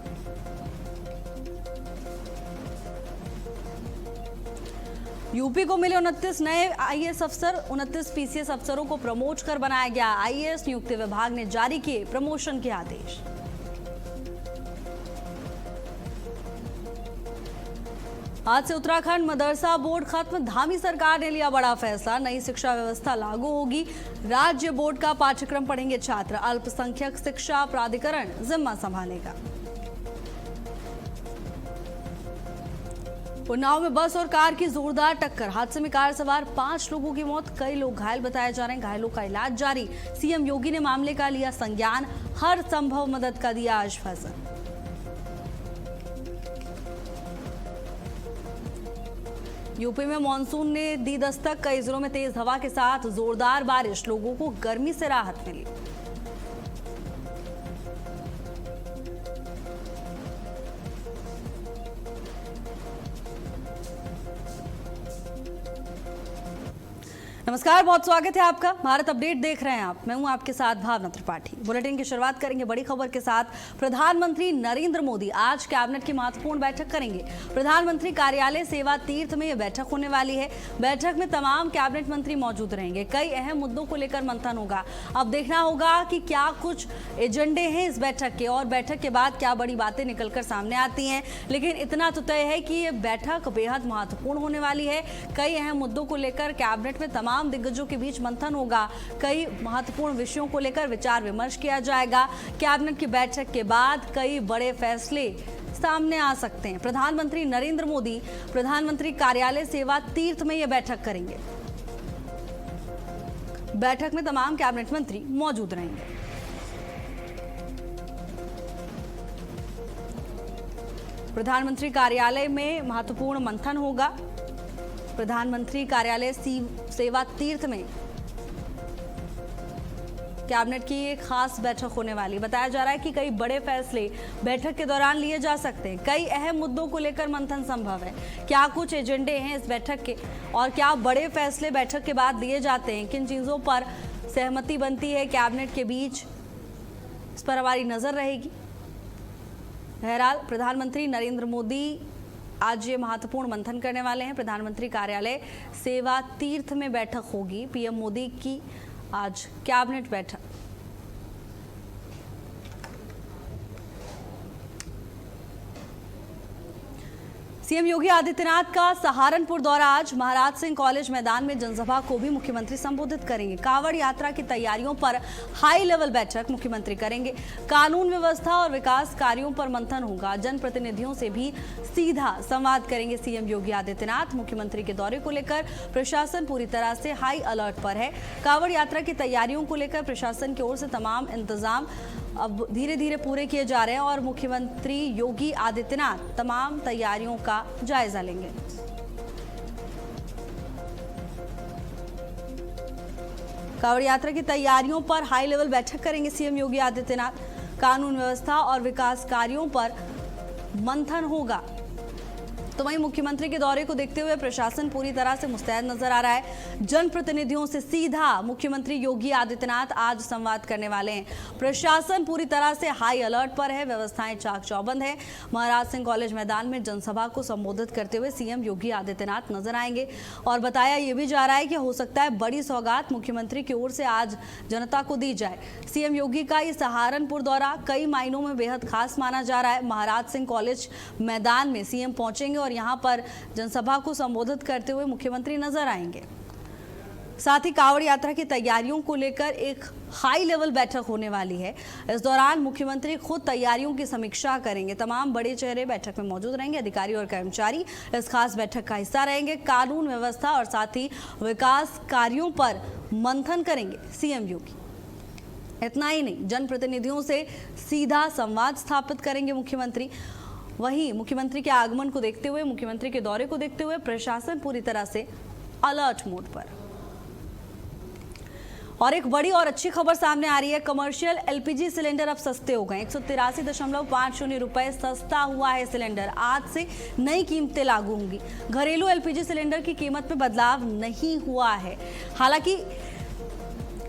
यूपी को मिले 29 नए आईएएस अफसर, 29 पीसीएस अफसरों को प्रमोट कर बनाया गया। आईएएस नियुक्ति विभाग ने जारी किए प्रमोशन के आदेश। आज से उत्तराखंड मदरसा बोर्ड खत्म, धामी सरकार ने लिया बड़ा फैसला। नई शिक्षा व्यवस्था लागू होगी, राज्य बोर्ड का पाठ्यक्रम पढ़ेंगे छात्र। अल्पसंख्यक शिक्षा प्राधिकरण जिम्मा संभालेगा। उन्नाव में बस और कार की जोरदार टक्कर, हादसे में कार सवार 5 लोगों की मौत, कई लोग घायल बताए जा रहे हैं। घायलों का इलाज जारी। सीएम योगी ने मामले का लिया संज्ञान, हर संभव मदद का दिया आश्वासन। यूपी में मॉनसून ने दी दस्तक, कई जिलों में तेज हवा के साथ जोरदार बारिश, लोगों को गर्मी से राहत मिली। नमस्कार, बहुत स्वागत है आपका। भारत अपडेट देख रहे हैं आप, मैं हूं आपके साथ भावना त्रिपाठी। बुलेटिन की शुरुआत करेंगे बड़ी खबर के साथ। प्रधानमंत्री नरेंद्र मोदी आज कैबिनेट की महत्वपूर्ण बैठक करेंगे। प्रधानमंत्री कार्यालय सेवा तीर्थ में यह बैठक होने वाली है। बैठक में तमाम कैबिनेट मंत्री मौजूद रहेंगे। कई अहम मुद्दों को लेकर मंथन होगा। अब देखना होगा कि क्या कुछ एजेंडे हैं इस बैठक के और बैठक के बाद क्या बड़ी बातें निकलकर सामने आती हैं। लेकिन इतना तो तय है कि ये बैठक बेहद महत्वपूर्ण होने वाली है। कई अहम मुद्दों को लेकर कैबिनेट में तमाम दिग्गजों के बीच मंथन होगा। कई महत्वपूर्ण विषयों को लेकर विचार विमर्श किया जाएगा। कैबिनेट की बैठक के बाद कई बड़े फैसले सामने आ सकते हैं। प्रधानमंत्री नरेंद्र मोदी प्रधानमंत्री कार्यालय सेवा तीर्थ में यह बैठक करेंगे। बैठक में तमाम कैबिनेट मंत्री मौजूद रहेंगे। प्रधानमंत्री कार्यालय में महत्वपूर्ण मंथन होगा। प्रधानमंत्री कार्यालय सेवा तीर्थ में कैबिनेट की एक खास बैठक होने वाली। बताया जा रहा है कि कई बड़े फैसले बैठक के दौरान लिए जा सकते हैं। कई अहम मुद्दों को लेकर मंथन संभव है। क्या कुछ एजेंडे हैं इस बैठक के और क्या बड़े फैसले बैठक के बाद दिए जाते हैं, किन चीजों पर सहमति बनती है कैबिनेट के बीच, इस पर हमारी नजर रहेगी। बहरहाल प्रधानमंत्री नरेंद्र मोदी आज ये महत्वपूर्ण मंथन करने वाले हैं। प्रधानमंत्री कार्यालय सेवा तीर्थ में बैठक होगी। पीएम मोदी की आज कैबिनेट बैठक। सीएम योगी आदित्यनाथ का सहारनपुर दौरा आज, महाराज सिंह कॉलेज मैदान में जनसभा को भी मुख्यमंत्री संबोधित करेंगे। कांवड़ यात्रा की तैयारियों पर हाई लेवल बैठक मुख्यमंत्री करेंगे। कानून व्यवस्था और विकास कार्यों पर मंथन होगा। जनप्रतिनिधियों से भी सीधा संवाद करेंगे सीएम योगी आदित्यनाथ। मुख्यमंत्री के दौरे को लेकर प्रशासन पूरी तरह से हाई अलर्ट पर है। कांवड़ यात्रा की तैयारियों को लेकर प्रशासन की ओर से तमाम इंतजाम अब धीरे धीरे पूरे किए जा रहे हैं और मुख्यमंत्री योगी आदित्यनाथ तमाम तैयारियों का जायजा लेंगे। कांवड़ यात्रा की तैयारियों पर हाई लेवल बैठक करेंगे सीएम योगी आदित्यनाथ। कानून व्यवस्था और विकास कार्यों पर मंथन होगा। तो वहीं मुख्यमंत्री के दौरे को देखते हुए प्रशासन पूरी तरह से मुस्तैद नजर आ रहा है। जनप्रतिनिधियों से सीधा मुख्यमंत्री योगी आदित्यनाथ आज संवाद करने वाले हैं। प्रशासन पूरी तरह से हाई अलर्ट पर है, व्यवस्थाएं चाक चौबंद है। महाराज सिंह कॉलेज मैदान में जनसभा को संबोधित करते हुए सीएम योगी आदित्यनाथ नजर आएंगे और बताया यह भी जा रहा है कि हो सकता है बड़ी सौगात मुख्यमंत्री की ओर से आज जनता को दी जाए। सीएम योगी का ये सहारनपुर दौरा कई मायनों में बेहद खास माना जा रहा है। महाराज सिंह कॉलेज मैदान में सीएम पहुंचेंगे और यहां पर जनसभा को संबोधित करते हुए मुख्यमंत्री नजर आएंगे। साथ ही कांवड़ यात्रा की तैयारियों को लेकर एक हाई लेवल बैठक होने वाली है। इस दौरान मुख्यमंत्री खुद तैयारियों की समीक्षा करेंगे। तमाम बड़े चेहरे बैठक में मौजूद रहेंगे। अधिकारी और कर्मचारी इस खास बैठक का हिस्सा रहेंगे। कानून व्यवस्था और साथ ही विकास कार्यों पर मंथन करेंगे सीएम योगी। इतना ही नहीं, जनप्रतिनिधियों से सीधा संवाद स्थापित करेंगे मुख्यमंत्री। वहीं मुख्यमंत्री के आगमन को देखते हुए, मुख्यमंत्री के दौरे को देखते हुए प्रशासन पूरी तरह से अलर्ट मोड पर। और एक बड़ी और अच्छी खबर सामने आ रही है, कमर्शियल एलपीजी सिलेंडर अब सस्ते हो गए। 183.50 रुपए सस्ता हुआ है सिलेंडर। आज से नई कीमतें लागू होंगी। घरेलू एलपीजी सिलेंडर की कीमत में बदलाव नहीं हुआ है। हालांकि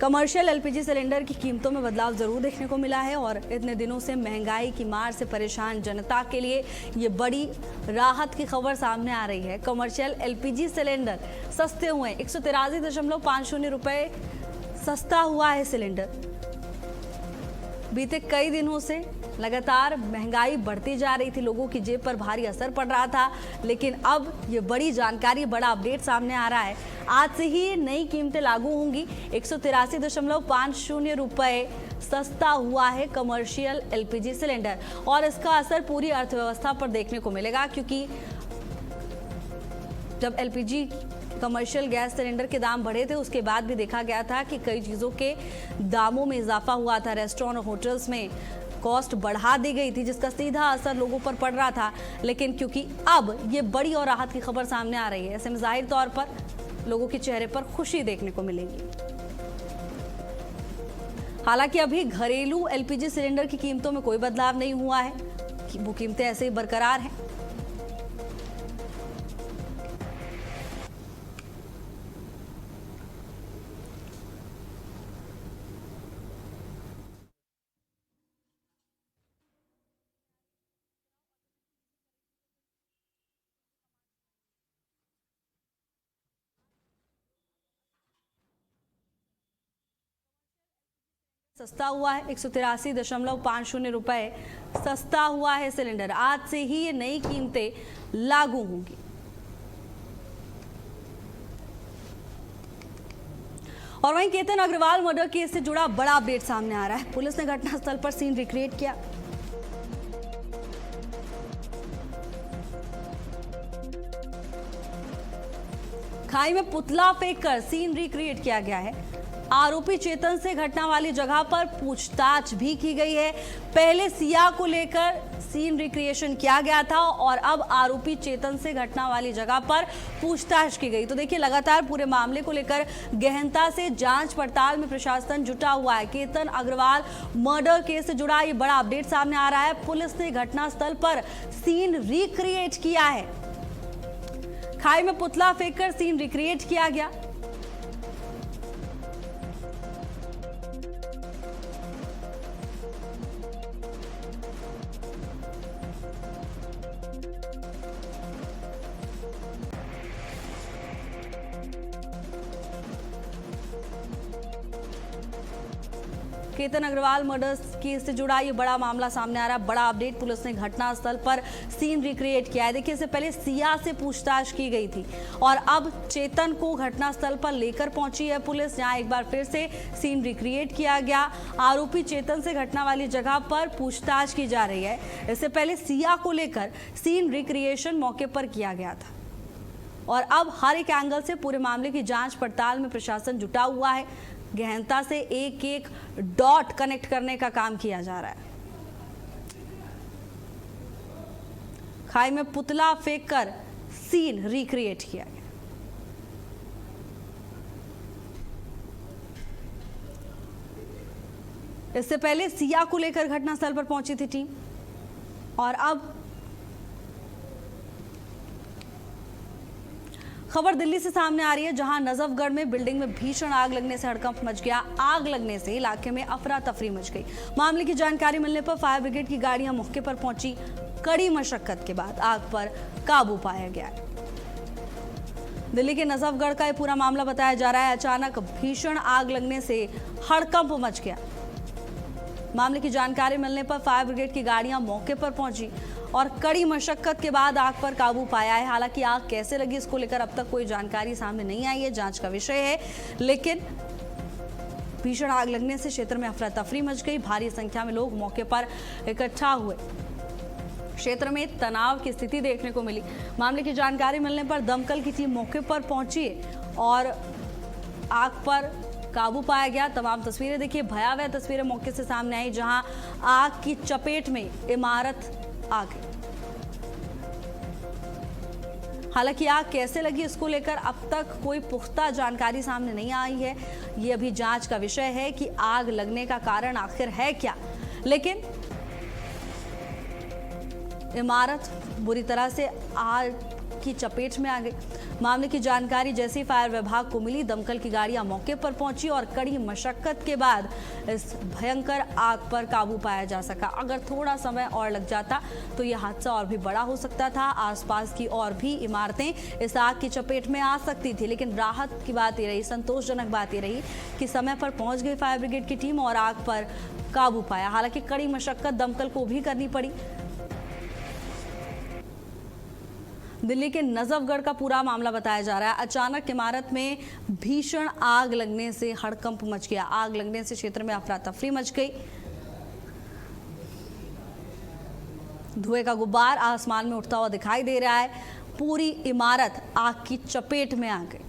कमर्शियल एलपीजी सिलेंडर की कीमतों में बदलाव जरूर देखने को मिला है और इतने दिनों से महंगाई की मार से परेशान जनता के लिए ये बड़ी राहत की खबर सामने आ रही है। कमर्शियल एलपीजी सिलेंडर सस्ते हुए, 183.50 रुपए सस्ता हुआ है सिलेंडर। बीते कई दिनों से लगातार महंगाई बढ़ती जा रही थी, लोगों की जेब पर भारी असर पड़ रहा था, लेकिन अब ये बड़ी जानकारी, बड़ा अपडेट सामने आ रहा है। आज से ही नई कीमतें लागू होंगी। 183.50 रुपए सस्ता हुआ है कमर्शियल एलपीजी सिलेंडर और इसका असर पूरी अर्थव्यवस्था पर देखने को मिलेगा, क्योंकि जब एलपीजी कमर्शियल गैस सिलेंडर के दाम बढ़े थे उसके बाद भी देखा गया था कि कई चीज़ों के दामों में इजाफा हुआ था। रेस्टोरेंट और होटल्स में कॉस्ट बढ़ा दी गई थी, जिसका सीधा असर लोगों पर पड़ रहा था। लेकिन क्योंकि अब ये बड़ी और राहत की खबर सामने आ रही है, ऐसे में जाहिर तौर पर लोगों के चेहरे पर खुशी देखने को मिलेगी। हालांकि अभी घरेलू एलपीजी सिलेंडर की कीमतों में कोई बदलाव नहीं हुआ है, वो कीमतें ऐसे ही बरकरार हैं। सस्ता हुआ है, 183.50 रुपए सस्ता हुआ है सिलेंडर। आज से ही ये नई कीमतें लागू होंगी। और वहीं केतन अग्रवाल मर्डर केस से जुड़ा बड़ा अपडेट सामने आ रहा है। पुलिस ने घटनास्थल पर सीन रिक्रिएट किया। खाई में पुतला फेंककर सीन रिक्रिएट किया गया है। आरोपी चेतन से घटना वाली जगह पर पूछताछ भी की गई है। पहले सिया को लेकर सीन रिक्रिएशन किया गया था और अब आरोपी चेतन से घटना वाली जगह पर पूछताछ की गई। तो देखिए, लगातार पूरे मामले को लेकर गहनता से जांच पड़ताल में प्रशासन जुटा हुआ है। केतन अग्रवाल मर्डर केस से जुड़ा ये बड़ा अपडेट सामने आ रहा है। पुलिस ने घटनास्थल पर सीन रिक्रिएट किया है। खाई में पुतला फेंककर सीन रिक्रिएट किया गया। केतन अग्रवाल मर्डर केस से जुड़ा ये बड़ा मामला सामने आ रहा है। बड़ा अपडेट, पुलिस ने घटनास्थल पर सीन रिक्रिएट किया है। देखिए, इससे पहले सिया से पूछताछ की गई थी और अब चेतन को घटनास्थल पर लेकर पहुंची है पुलिस, जहां एक बार फिर से सीन रिक्रिएट किया गया। आरोपी चेतन से घटना वाली जगह पर पूछताछ की जा रही है। इससे पहले सिया को लेकर सीन रिक्रिएशन मौके पर किया गया था और अब हर एक एंगल से पूरे मामले की जांच पड़ताल में प्रशासन जुटा हुआ है। गहनता से एक एक डॉट कनेक्ट करने का काम किया जा रहा है। खाई में पुतला फेंककर सीन रिक्रिएट किया गया। इससे पहले सिया को लेकर घटनास्थल पर पहुंची थी टीम और अब खबर दिल्ली से सामने आ रही है, जहां नजफगढ़ में बिल्डिंग में भीषण आग लगने से हड़कंप मच गया। आग लगने से इलाके में अफरा तफरी मच गई। मामले की जानकारी मिलने पर फायर ब्रिगेड की गाड़ियां मौके पर पहुंची। कड़ी मशक्कत के बाद आग पर काबू पाया गया। दिल्ली के नजफगढ़ का यह पूरा मामला बताया जा रहा है। अचानक भीषण आग लगने से हड़कंप मच गया। मामले की जानकारी मिलने पर फायर ब्रिगेड की गाड़ियां मौके पर पहुंची और कड़ी मशक्कत के बाद आग पर काबू पाया है। हालांकि आग कैसे लगी इसको लेकर अब तक कोई जानकारी सामने नहीं आई है, जांच का विषय है। लेकिन भीषण आग लगने से क्षेत्र में अफरा तफरी मच गई। भारी संख्या में लोग मौके पर इकट्ठा हुए। क्षेत्र में तनाव की स्थिति देखने को मिली। मामले की जानकारी मिलने पर दमकल की टीम मौके पर पहुंची और आग पर काबू पाया गया। तमाम तस्वीरें देखिए, भयावह तस्वीरें मौके से सामने आई, जहां आग की चपेट में इमारत आ गई। हालांकि आग कैसे लगी इसको लेकर अब तक कोई पुख्ता जानकारी सामने नहीं आई है। ये अभी जांच का विषय है कि आग लगने का कारण आखिर है क्या। लेकिन इमारत बुरी तरह से आग की चपेट में आ गई। मामले की जानकारी जैसे ही फायर विभाग को मिली, दमकल की गाड़ियां मौके पर पहुंची और कड़ी मशक्कत के बाद इस भयंकर आग पर काबू पाया जा सका। अगर थोड़ा समय और लग जाता तो यह हादसा और भी बड़ा हो सकता था। आसपास की और भी इमारतें इस आग की चपेट में आ सकती थी। लेकिन राहत की बात ये रही, संतोषजनक बात ये रही कि समय पर पहुंच गई फायर ब्रिगेड की टीम और आग पर काबू पाया। हालांकि कड़ी मशक्कत दमकल को भी करनी पड़ी। दिल्ली के नजफगढ़ का पूरा मामला बताया जा रहा है। अचानक इमारत में भीषण आग लगने से हड़कंप मच गया। आग लगने से क्षेत्र में अफरा तफरी मच गई। धुएं का गुब्बार आसमान में उठता हुआ दिखाई दे रहा है। पूरी इमारत आग की चपेट में आ गई।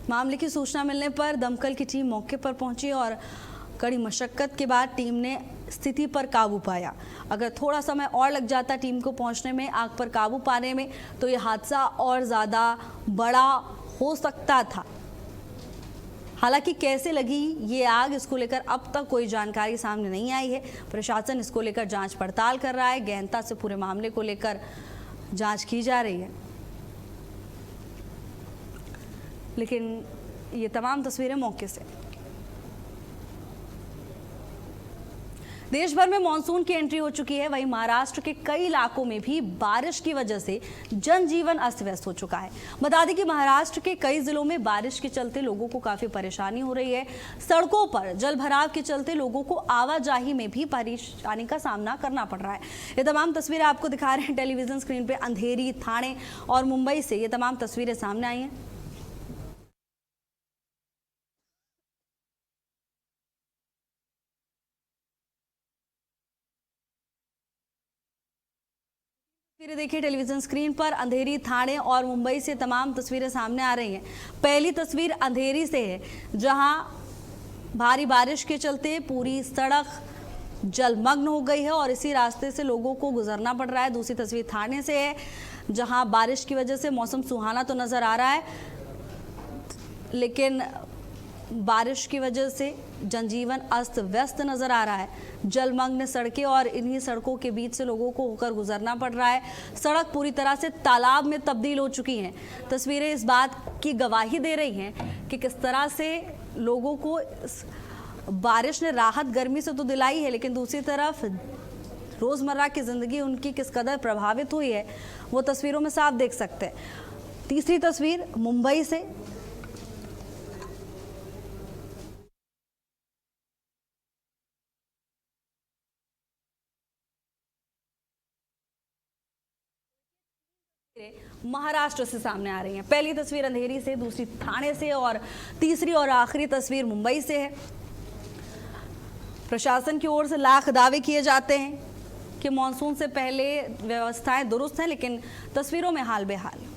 मामले की सूचना मिलने पर दमकल की टीम मौके पर पहुंची और कड़ी मशक्कत के बाद टीम ने स्थिति पर काबू पाया। अगर थोड़ा समय और लग जाता टीम को पहुंचने में, आग पर काबू पाने में, तो यह हादसा और ज़्यादा बड़ा हो सकता था। हालांकि कैसे लगी ये आग, इसको लेकर अब तक कोई जानकारी सामने नहीं आई है। प्रशासन इसको लेकर जांच पड़ताल कर रहा है। गहनता से पूरे मामले को लेकर जांच की जा रही है। लेकिन ये तमाम तस्वीरें मौके से। देश भर में मानसून की एंट्री हो चुकी है। वहीं महाराष्ट्र के कई इलाकों में भी बारिश की वजह से जनजीवन अस्त व्यस्त हो चुका है। बता दें कि महाराष्ट्र के कई जिलों में बारिश के चलते लोगों को काफी परेशानी हो रही है। सड़कों पर जल भराव के चलते लोगों को आवाजाही में भी परेशानी का सामना करना पड़ रहा है। ये तमाम तस्वीरें आपको दिखा रहे हैं टेलीविजन स्क्रीन पे। अंधेरी, ठाणे और मुंबई से ये तमाम तस्वीरें सामने आई हैं। तस्वीरें देखिए टेलीविजन स्क्रीन पर। अंधेरी, ठाणे और मुंबई से तमाम तस्वीरें सामने आ रही हैं। पहली तस्वीर अंधेरी से है, जहां भारी बारिश के चलते पूरी सड़क जलमग्न हो गई है और इसी रास्ते से लोगों को गुजरना पड़ रहा है। दूसरी तस्वीर ठाणे से है, जहां बारिश की वजह से मौसम सुहाना तो नजर आ रहा है, लेकिन बारिश की वजह से जनजीवन अस्त व्यस्त नजर आ रहा है। जलमग्न सड़कें और इन्हीं सड़कों के बीच से लोगों को होकर गुजरना पड़ रहा है। सड़क पूरी तरह से तालाब में तब्दील हो चुकी हैं। तस्वीरें इस बात की गवाही दे रही हैं कि किस तरह से लोगों को बारिश ने राहत गर्मी से तो दिलाई है, लेकिन दूसरी तरफ रोजमर्रा की जिंदगी उनकी किस कदर प्रभावित हुई है वो तस्वीरों में साफ देख सकते हैं। तीसरी तस्वीर मुंबई से। महाराष्ट्र से सामने आ रही हैं। पहली तस्वीर अंधेरी से, दूसरी ठाणे से और तीसरी और आखिरी तस्वीर मुंबई से है। प्रशासन की ओर से लाख दावे किए जाते हैं कि मॉनसून से पहले व्यवस्थाएं दुरुस्त हैं, लेकिन तस्वीरों में हाल बेहाल।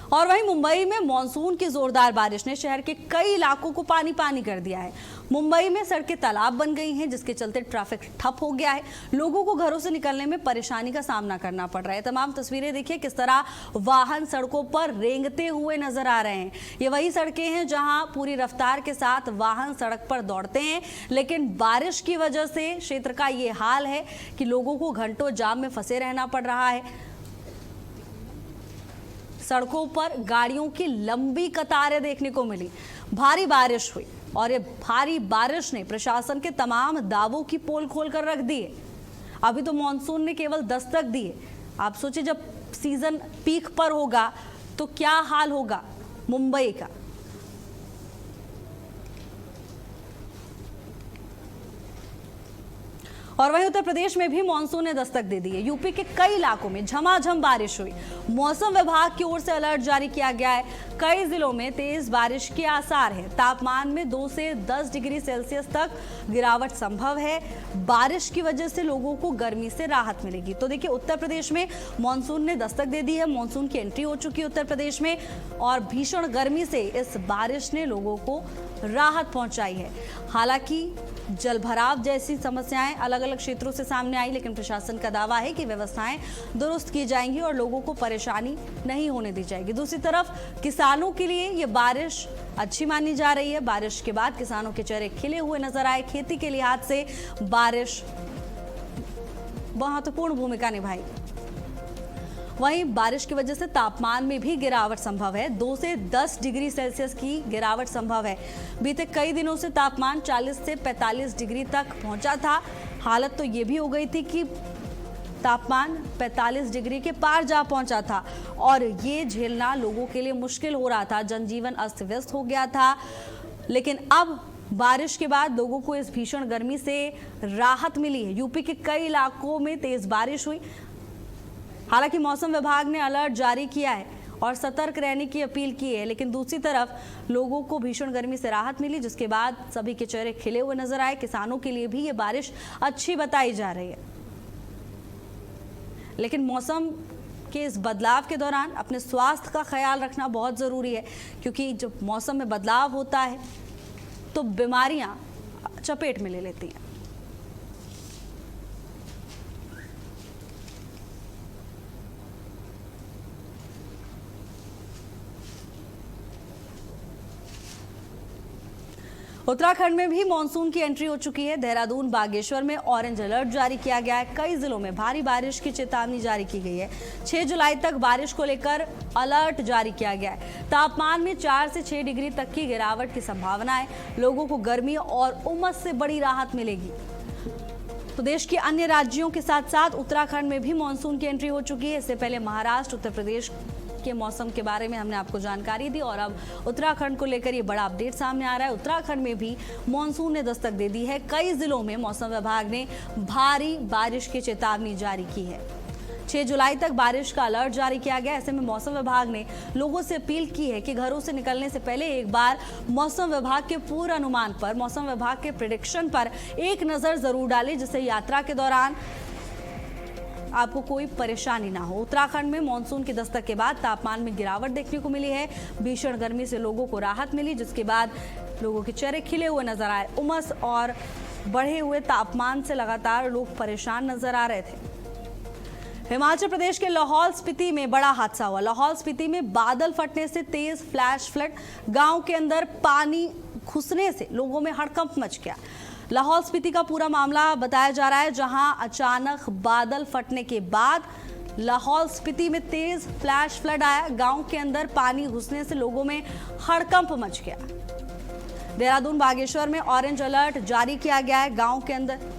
और वहीं मुंबई में मॉनसून की जोरदार बारिश ने शहर के कई इलाकों को पानी पानी कर दिया है। मुंबई में सड़कें तालाब बन गई हैं, जिसके चलते ट्रैफिक ठप हो गया है। लोगों को घरों से निकलने में परेशानी का सामना करना पड़ रहा है। तमाम तस्वीरें देखिए किस तरह वाहन सड़कों पर रेंगते हुए नजर आ रहे हैं। ये वही सड़कें हैं जहां पूरी रफ्तार के साथ वाहन सड़क पर दौड़ते हैं, लेकिन बारिश की वजह से क्षेत्र का ये हाल है कि लोगों को घंटों जाम में फंसे रहना पड़ रहा है। सड़कों पर गाड़ियों की लंबी कतारें देखने को मिली। भारी बारिश हुई और ये भारी बारिश ने प्रशासन के तमाम दावों की पोल खोल कर रख दी है। अभी तो मॉनसून ने केवल दस्तक दी है। आप सोचिए जब सीजन पीक पर होगा तो क्या हाल होगा मुंबई का। और वहीं उत्तर प्रदेश में भी मानसून ने दस्तक दे दी है। यूपी के कई इलाकों में झमाझम बारिश हुई। मौसम विभाग की ओर से अलर्ट जारी किया गया है। कई जिलों में तेज बारिश के आसार हैं। तापमान में 2 से 10 डिग्री सेल्सियस तक गिरावट संभव है। बारिश की वजह से लोगों को गर्मी से राहत मिलेगी। तो देखिए उत्तर प्रदेश में मानसून ने दस्तक दे दी है। मानसून की एंट्री हो चुकी है उत्तर प्रदेश में और भीषण गर्मी से इस बारिश ने लोगों को राहत पहुंचाई है। हालांकि जलभराव जैसी समस्याएं अलग अलग क्षेत्रों से सामने आई, लेकिन प्रशासन का दावा है कि व्यवस्थाएं दुरुस्त की जाएंगी और लोगों को परेशानी नहीं होने दी जाएगी। दूसरी तरफ किसानों के लिए ये बारिश अच्छी मानी जा रही है। बारिश के बाद किसानों के चेहरे खिले हुए नजर आए। खेती के लिहाज से बारिश महत्वपूर्ण भूमिका निभाई। वहीं बारिश की वजह से तापमान में भी गिरावट संभव है। 2 से 10 डिग्री सेल्सियस की गिरावट संभव है। बीते कई दिनों से तापमान 40 से 45 डिग्री तक पहुंचा था। हालत तो ये भी हो गई थी कि तापमान 45 डिग्री के पार जा पहुंचा था और ये झेलना लोगों के लिए मुश्किल हो रहा था। जनजीवन अस्त व्यस्त हो गया था। लेकिन अब बारिश के बाद लोगों को इस भीषण गर्मी से राहत मिली है। यूपी के कई इलाकों में तेज बारिश हुई। हालांकि मौसम विभाग ने अलर्ट जारी किया है और सतर्क रहने की अपील की है, लेकिन दूसरी तरफ लोगों को भीषण गर्मी से राहत मिली, जिसके बाद सभी के चेहरे खिले हुए नजर आए। किसानों के लिए भी ये बारिश अच्छी बताई जा रही है। लेकिन मौसम के इस बदलाव के दौरान अपने स्वास्थ्य का ख्याल रखना बहुत ज़रूरी है, क्योंकि जब मौसम में बदलाव होता है तो बीमारियां चपेट में ले लेती हैं। उत्तराखंड में भी मानसून की एंट्री हो चुकी है। देहरादून, बागेश्वर में ऑरेंज अलर्ट जारी किया गया है। कई जिलों में भारी बारिश की चेतावनी जारी की गई है। 6 जुलाई तक बारिश को लेकर अलर्ट जारी किया गया है। तापमान में 4 से 6 डिग्री तक की गिरावट की संभावना है। लोगों को गर्मी और उमस से बड़ी राहत मिलेगी। तो देश के अन्य राज्यों के साथ साथ उत्तराखंड में भी मानसून की एंट्री हो चुकी है। इससे पहले महाराष्ट्र, उत्तर प्रदेश के मौसम के बारे में हमने आपको जानकारी दी और अब उत्तराखंड को लेकर ये बड़ा अपडेट सामने आ रहा है। उत्तराखंड में भी मानसून ने दस्तक दे दी है। कई जिलों में मौसम विभाग ने भारी बारिश की चेतावनी जारी की है। 6 जुलाई तक बारिश का अलर्ट जारी किया गया। ऐसे में मौसम विभाग ने लोगों से अपील की है कि घरों से निकलने से पहले एक बार मौसम विभाग के पूर्वानुमान पर, मौसम विभाग के प्रेडिक्शन पर एक नजर जरूर डालें, जिससे यात्रा के दौरान आपको कोई परेशानी ना हो। उत्तराखंड में मानसून की दस्तक के बाद तापमान में गिरावट देखने को मिली है। भीषण गर्मी से लोगों को राहत मिली, जिसके बाद लोगों के चेहरे खिले हुए नजर आए। उमस और बढ़े हुए तापमान से लगातार लोग परेशान नजर आ रहे थे। हिमाचल प्रदेश के लाहौल स्पीति में बड़ा हादसा हुआ। लाहौल स्पीति में बादल फटने से तेज फ्लैश फ्लड, गांव के अंदर पानी घुसने से लोगों में हड़कंप मच गया। लाहौल स्पीति का पूरा मामला बताया जा रहा है, जहां अचानक बादल फटने के बाद लाहौल स्पीति में तेज फ्लैश फ्लड आया। गांव के अंदर पानी घुसने से लोगों में हड़कंप मच गया। देहरादून, बागेश्वर में ऑरेंज अलर्ट जारी किया गया है। गांव के अंदर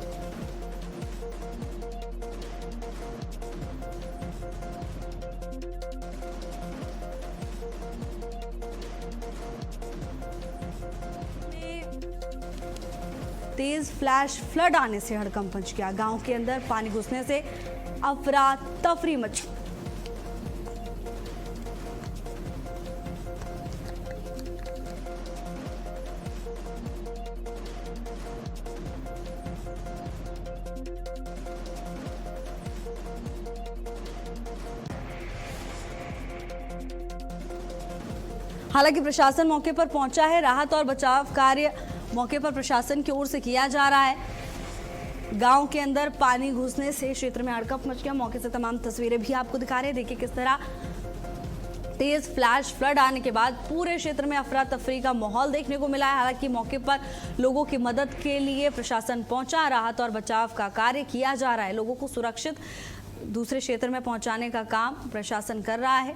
तेज फ्लैश फ्लड आने से हड़कंप मच गया। गांव के अंदर पानी घुसने से अफरा तफरी मची। हालांकि प्रशासन मौके पर पहुंचा है। राहत और बचाव कार्य मौके पर प्रशासन की ओर से किया जा रहा है। गांव के अंदर पानी घुसने से क्षेत्र में हड़कंप मच गया। मौके से तमाम तस्वीरें भी आपको दिखा रहे हैं। देखिए किस तरह तेज फ्लैश फ्लड आने के बाद पूरे क्षेत्र में अफरा तफरी का माहौल देखने को मिला है। हालांकि मौके पर लोगों की मदद के लिए प्रशासन पहुंचा। राहत और बचाव का कार्य किया जा रहा है। लोगों को सुरक्षित दूसरे क्षेत्र में पहुंचाने का काम प्रशासन कर रहा है।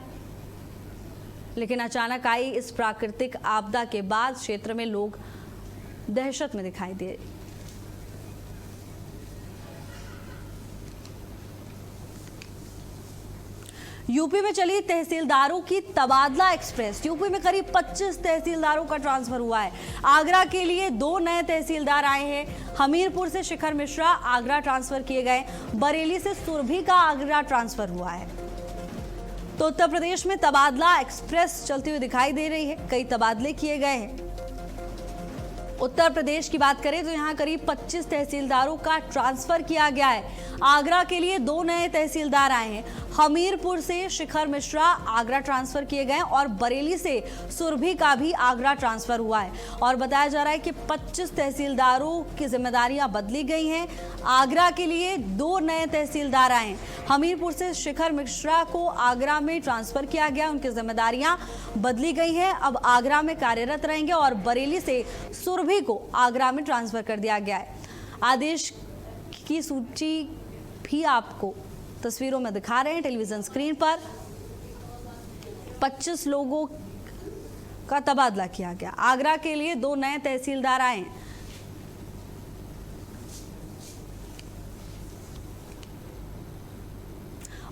लेकिन अचानक आई इस प्राकृतिक आपदा के बाद क्षेत्र में लोग दहशत में दिखाई दे। यूपी में चली तहसीलदारों की तबादला एक्सप्रेस। यूपी में करीब 25 तहसीलदारों का ट्रांसफर हुआ है। आगरा के लिए 2 नए तहसीलदार आए हैं। हमीरपुर से शिखर मिश्रा आगरा ट्रांसफर किए गए। बरेली से सुरभि का आगरा ट्रांसफर हुआ है। तो उत्तर प्रदेश में तबादला एक्सप्रेस चलती हुई दिखाई दे रही है। कई तबादले किए गए हैं। उत्तर प्रदेश की बात करें तो यहाँ करीब 25 तहसीलदारों का ट्रांसफर किया गया है। आगरा के लिए 2 नए तहसीलदार आए हैं। हमीरपुर से शिखर मिश्रा आगरा ट्रांसफर किए गए और बरेली से सुरभि का भी आगरा ट्रांसफर हुआ है। और बताया जा रहा है कि 25 तहसीलदारों की जिम्मेदारियां बदली गई हैं। आगरा के लिए 2 नए तहसीलदार आए हैं। हमीरपुर से शिखर मिश्रा को आगरा में ट्रांसफर किया गया, उनकी जिम्मेदारियां बदली गई हैं, अब आगरा में कार्यरत रहेंगे। और बरेली से सुरभि को आगरा में ट्रांसफर कर दिया गया है। आदेश की सूची भी आपको तस्वीरों में दिखा रहे हैं टेलीविजन स्क्रीन पर। 25 लोगों का तबादला किया गया। आगरा के लिए 2 नए तहसीलदार आए हैं।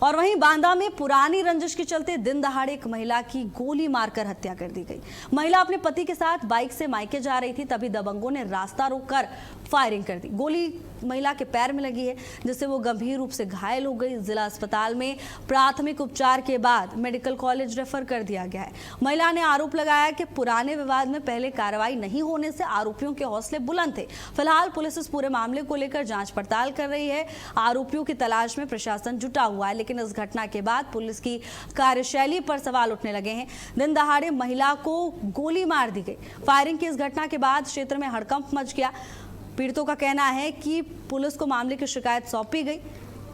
और वहीं बांदा में पुरानी रंजिश के चलते दिन दहाड़े एक महिला की गोली मारकर हत्या कर दी गई। महिला अपने पति के साथ बाइक से मायके जा रही थी, तभी दबंगों ने रास्ता रोककर फायरिंग कर दी। गोली महिला के पैर में लगी है, जिससे वो गंभीर रूप से घायल हो गई। जिला अस्पताल में प्राथमिक उपचार के बाद मेडिकल कॉलेज रेफर कर दिया गया है। महिला ने आरोप लगाया कि पुराने विवाद में पहले कार्रवाई नहीं होने से आरोपियों के हौसले बुलंद थे। फिलहाल पुलिस इस पूरे मामले को लेकर जांच पड़ताल कर रही है। आरोपियों की तलाश में प्रशासन जुटा हुआ है, लेकिन इस घटना के बाद पुलिस की कार्यशैली पर सवाल उठने लगे हैं। दिन दहाड़े महिला को गोली मार दी गई। फायरिंग की इस घटना के बाद क्षेत्र में हड़कंप मच गया। पीड़ितों का कहना है कि पुलिस को मामले की शिकायत सौंपी गई।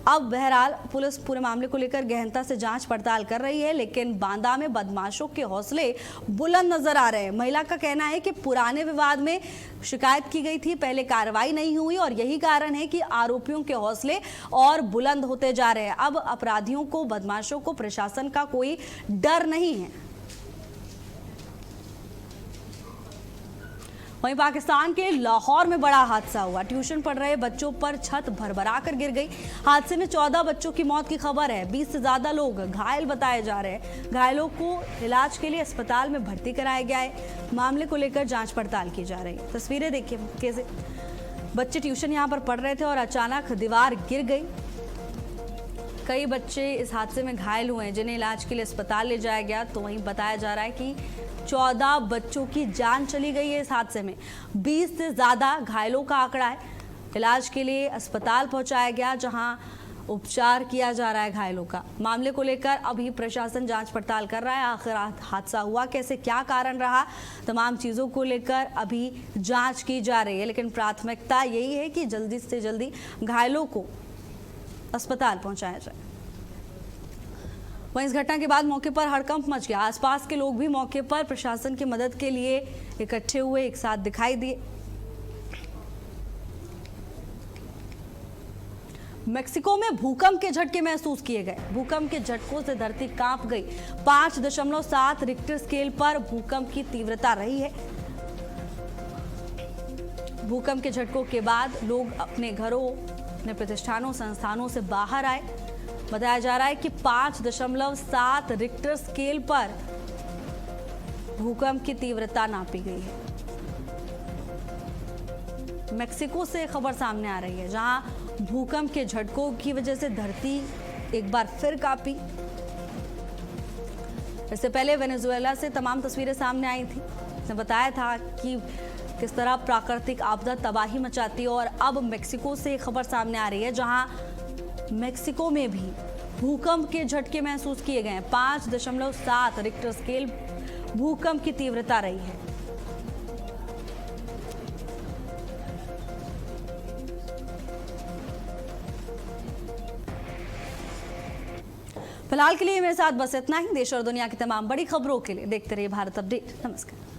अब बहरहाल पुलिस पूरे मामले को लेकर गहनता से जांच पड़ताल कर रही है, लेकिन बांदा में बदमाशों के हौसले बुलंद नजर आ रहे हैं। महिला का कहना है कि पुराने विवाद में शिकायत की गई थी, पहले कार्रवाई नहीं हुई और यही कारण है कि आरोपियों के हौसले और बुलंद होते जा रहे हैं। अब अपराधियों को, बदमाशों को प्रशासन का कोई डर नहीं है। वहीं पाकिस्तान के लाहौर में बड़ा हादसा हुआ। ट्यूशन पढ़ रहे बच्चों पर छत भरभरा कर गिर गई। हादसे में 14 बच्चों की मौत की खबर है। 20 से ज्यादा लोग घायल बताए जा रहे हैं। घायलों को इलाज के लिए अस्पताल में भर्ती कराया गया है। मामले को लेकर जांच पड़ताल की जा रही है। तस्वीरें देखिए कैसे बच्चे ट्यूशन यहाँ पर पढ़ रहे थे और अचानक दीवार गिर गई। कई बच्चे इस हादसे में घायल हुए हैं, जिन्हें इलाज के लिए अस्पताल ले जाया गया। तो वहीं बताया जा रहा है कि 14 बच्चों की जान चली गई है इस हादसे में। 20 से ज़्यादा घायलों का आंकड़ा है। इलाज के लिए अस्पताल पहुंचाया गया, जहां उपचार किया जा रहा है घायलों का। मामले को लेकर अभी प्रशासन जांच पड़ताल कर रहा है। आखिर हादसा हुआ कैसे, क्या कारण रहा, तमाम चीज़ों को लेकर अभी जांच की जा रही है। लेकिन प्राथमिकता यही है कि जल्दी से जल्दी घायलों को अस्पताल पहुंचाया जाए। वहीं इस घटना के बाद मौके पर हड़कंप मच गया। आसपास के लोग भी मौके पर प्रशासन की मदद के लिए इकट्ठे हुए, एक साथ दिखाई दिए। मेक्सिको में भूकंप के झटके महसूस किए गए। भूकंप के झटकों से धरती कांप गई। 5.7 रिक्टर स्केल पर भूकंप की तीव्रता रही है। भूकंप के झटकों के बाद लोग अपने घरों, अपने प्रतिष्ठानों, संस्थानों से बाहर आए। बताया जा रहा है कि 5.7 रिक्टर स्केल पर भूकंप की तीव्रता नापी गई है। मेक्सिको से खबर सामने आ रही है, जहां भूकंप के झटकों की वजह से धरती एक बार फिर कांपी। इससे पहले वेनेजुएला से तमाम तस्वीरें सामने आई थी। इसने बताया था कि किस तरह प्राकृतिक आपदा तबाही मचाती है। और अब मेक्सिको से खबर सामने आ रही है, जहां मेक्सिको में भी भूकंप के झटके महसूस किए गए हैं। 5.7 रिक्टर स्केल भूकंप की तीव्रता रही है। फिलहाल के लिए मेरे साथ बस इतना ही। देश और दुनिया की तमाम बड़ी खबरों के लिए देखते रहिए भारत अपडेट। नमस्कार।